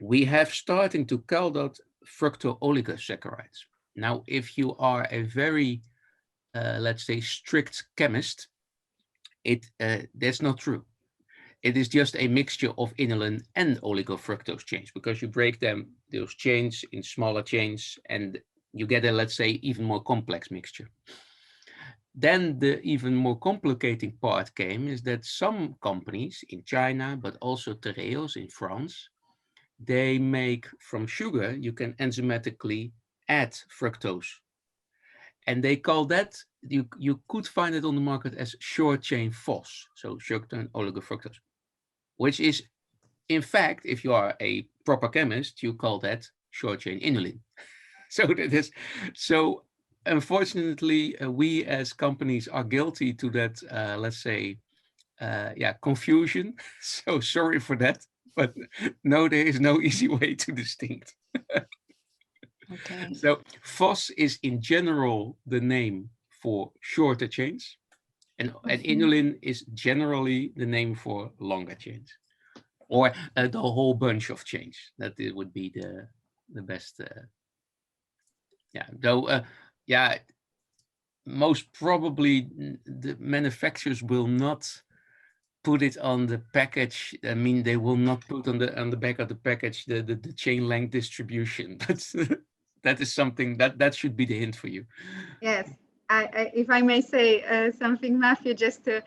We have starting to call that fructooligosaccharides. Now, if you are a very, let's say, strict chemist, that's not true. It is just a mixture of inulin and oligofructose chains, because you break those chains in smaller chains, and you get a, let's say, even more complex mixture. Then the even more complicating part came is that some companies in China, but also Tereos in France, they make from sugar, you can enzymatically add fructose. And they call that, you could find it on the market as short chain FOS, so fructan oligofructose, which is, in fact, if you are a proper chemist, you call that short chain inulin. So unfortunately, we as companies are guilty to that, let's say, confusion. So sorry for that, but no, there is no easy way to distinct. Okay. So FOS is in general the name for shorter chains, and inulin is generally the name for longer chains, or the whole bunch of chains. That it would be the best. Most probably the manufacturers will not put it on the package. I mean, they will not put on the back of the package the chain length distribution. But that is something that should be the hint for you. Yes, if I may say something, Matthew, just to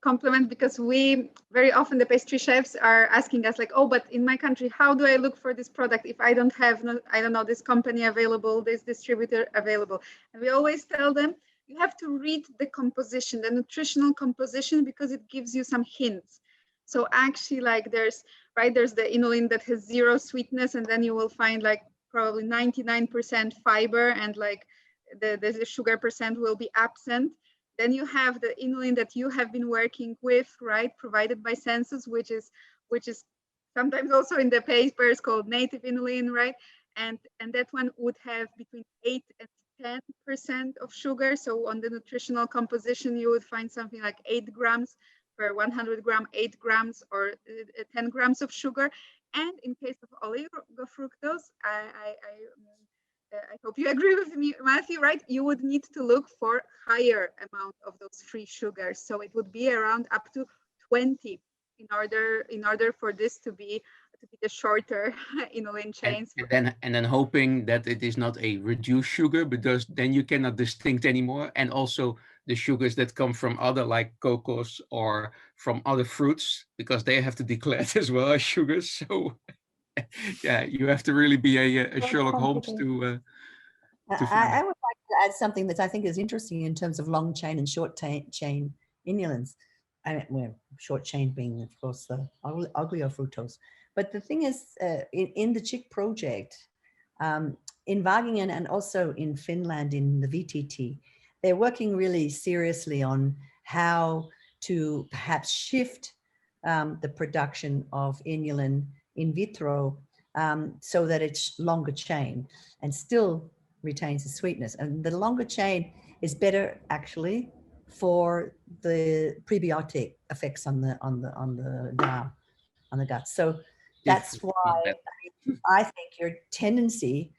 compliment, because we very often, the pastry chefs are asking us like, oh, but in my country, how do I look for this product if I don't have, I don't know, this company available, this distributor available? And we always tell them, you have to read the composition, the nutritional composition, because it gives you some hints. So actually, like there's the inulin that has 0 sweetness, and then you will find like probably 99% fiber, and like the sugar percent will be absent. Then you have the inulin that you have been working with, right, provided by Sensus, which is sometimes also in the papers called native inulin, right? And that one would have between 8 and 10% of sugar. So on the nutritional composition, you would find something like 8 grams per 100 gram, 8 grams or 10 grams of sugar. And in case of oligofructose, I hope you agree with me, Matthew, right? You would need to look for higher amount of those free sugars. So it would be around up to 20 in order for this to be the shorter inulin chains. And then hoping that it is not a reduced sugar, because then you cannot distinct anymore. And also the sugars that come from other, like cocos or from other fruits, because they have to declare it as well as sugars. So yeah, you have to really be a Sherlock Holmes to I would like to add something that I think is interesting in terms of long chain and short chain inulins. Short chain being, of course, the oligofructose. But the thing is, in the CHICque project, in Wageningen and also in Finland, in the VTT, they're working really seriously on how to perhaps shift the production of inulin in vitro so that it's longer chain and still retains the sweetness. And the longer chain is better actually for the prebiotic effects on the gut. So that's why I think your tendency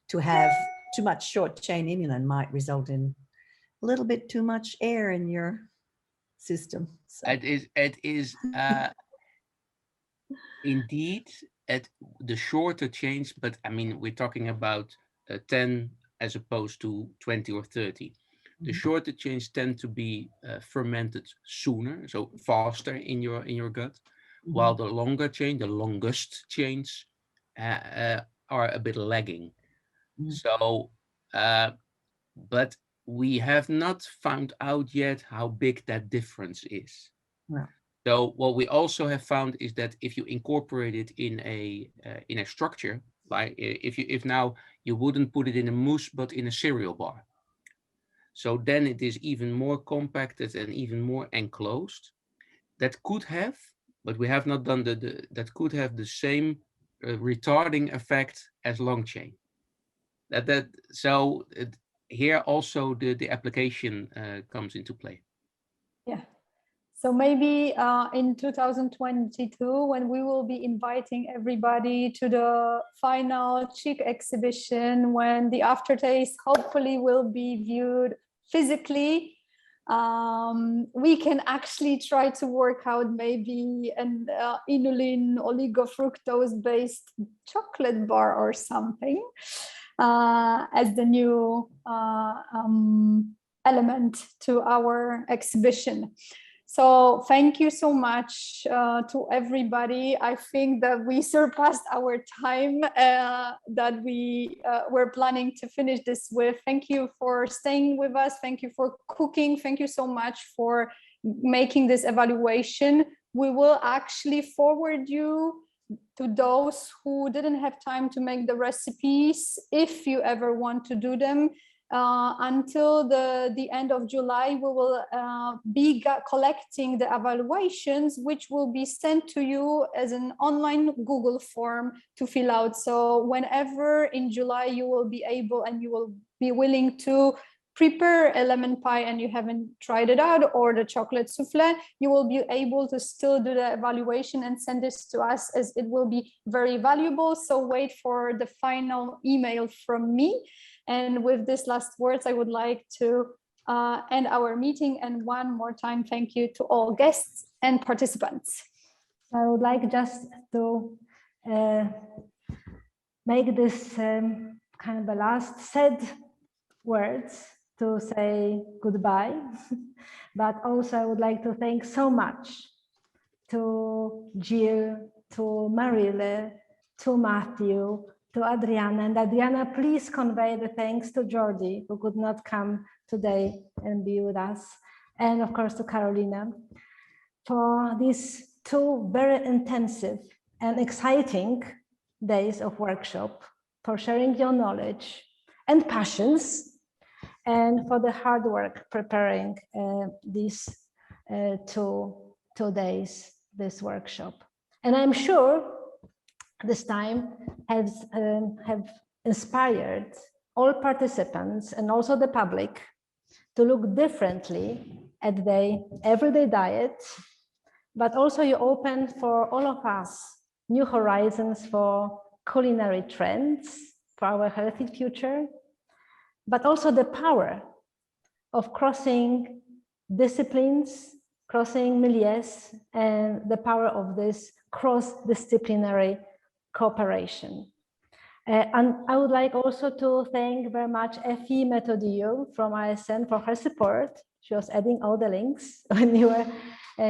to have too much short chain inulin might result in a little bit too much air in your system. So. It is Indeed, at the shorter chains, but I mean, we're talking about 10 as opposed to 20 or 30. The shorter chains tend to be fermented sooner, so faster in your gut, while the longer chain, the longest chains, are a bit lagging. So, but we have not found out yet how big that difference is. Yeah. So what we also have found is that if you incorporate it in a structure, like if now you wouldn't put it in a mousse but in a cereal bar, so then it is even more compacted and even more enclosed. That could have, but we have not done that could have the same retarding effect as long chain. Here also the application comes into play. Yeah. So maybe in 2022, when we will be inviting everybody to the final CHIC exhibition, when the aftertaste hopefully will be viewed physically, we can actually try to work out maybe an inulin oligofructose based chocolate bar or something as the new element to our exhibition. So thank you so much to everybody. I think that we surpassed our time that we were planning to finish this with. Thank you for staying with us. Thank you for cooking. Thank you so much for making this evaluation. We will actually forward you to those who didn't have time to make the recipes, if you ever want to do them. Until the end of July, we will be collecting the evaluations, which will be sent to you as an online Google form to fill out. So whenever in July you will be able and you will be willing to prepare a lemon pie and you haven't tried it out, or the chocolate souffle, you will be able to still do the evaluation and send this to us, as it will be very valuable. So wait for the final email from me. And with these last words, I would like to end our meeting. And one more time, thank you to all guests and participants. I would like just to make this kind of the last said words to say goodbye. But also I would like to thank so much to Jill, to Marille, to Matthew, to Adriana. And Adriana, please convey the thanks to Jordi, who could not come today and be with us. And of course to Carolina, for these 2 very intensive and exciting days of workshop, for sharing your knowledge and passions, and for the hard work preparing these 2 days, this workshop. And I'm sure this time have inspired all participants and also the public to look differently at their everyday diet, but also you open for all of us new horizons for culinary trends, for our healthy future, but also the power of crossing disciplines, crossing milieus, and the power of this cross-disciplinary cooperation. And I would like also to thank very much Effie Metodiou from ISN for her support. She was adding all the links when you were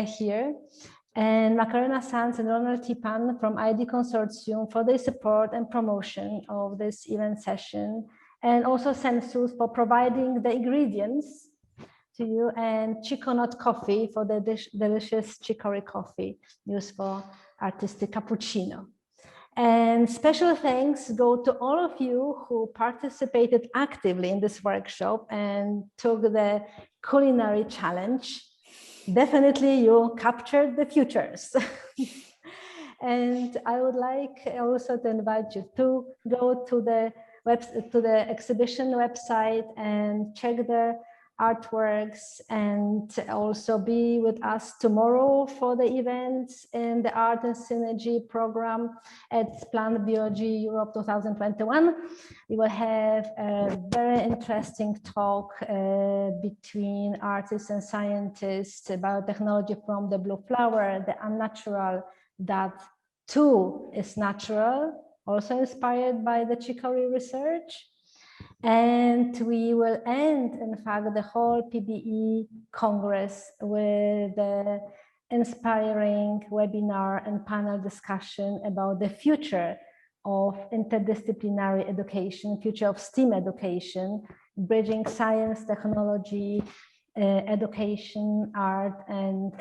here. And Macarena Sanz and Ronald Tipan from ID Consortium for their support and promotion of this event session. And also Sensus for providing the ingredients to you, and Chico Not Coffee for the delicious chicory coffee used for artistic cappuccino. And special thanks go to all of you who participated actively in this workshop and took the culinary challenge. Definitely you captured the futures. And I would like also to invite you to go to the exhibition website and check the artworks, and also be with us tomorrow for the events in the Art and Synergy program at Plan BOG Europe 2021. We will have a very interesting talk between artists and scientists about technology from the blue flower, the unnatural, that 2 is natural, also inspired by the chicory research. And we will end, in fact, the whole PBE Congress with the inspiring webinar and panel discussion about the future of interdisciplinary education, future of STEAM education, bridging science, technology, education, art, and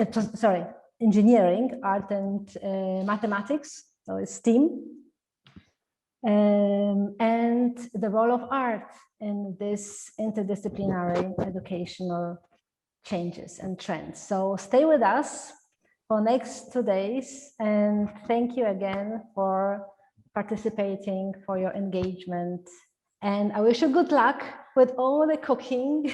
engineering, art, and mathematics, so it's STEAM. And the role of art in this interdisciplinary educational changes and trends. So stay with us for next 2 days, and thank you again for participating, for your engagement. And I wish you good luck with all the cooking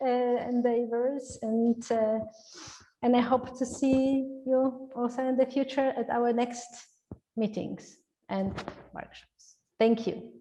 endeavors, and I hope to see you also in the future at our next meetings and workshops. Thank you.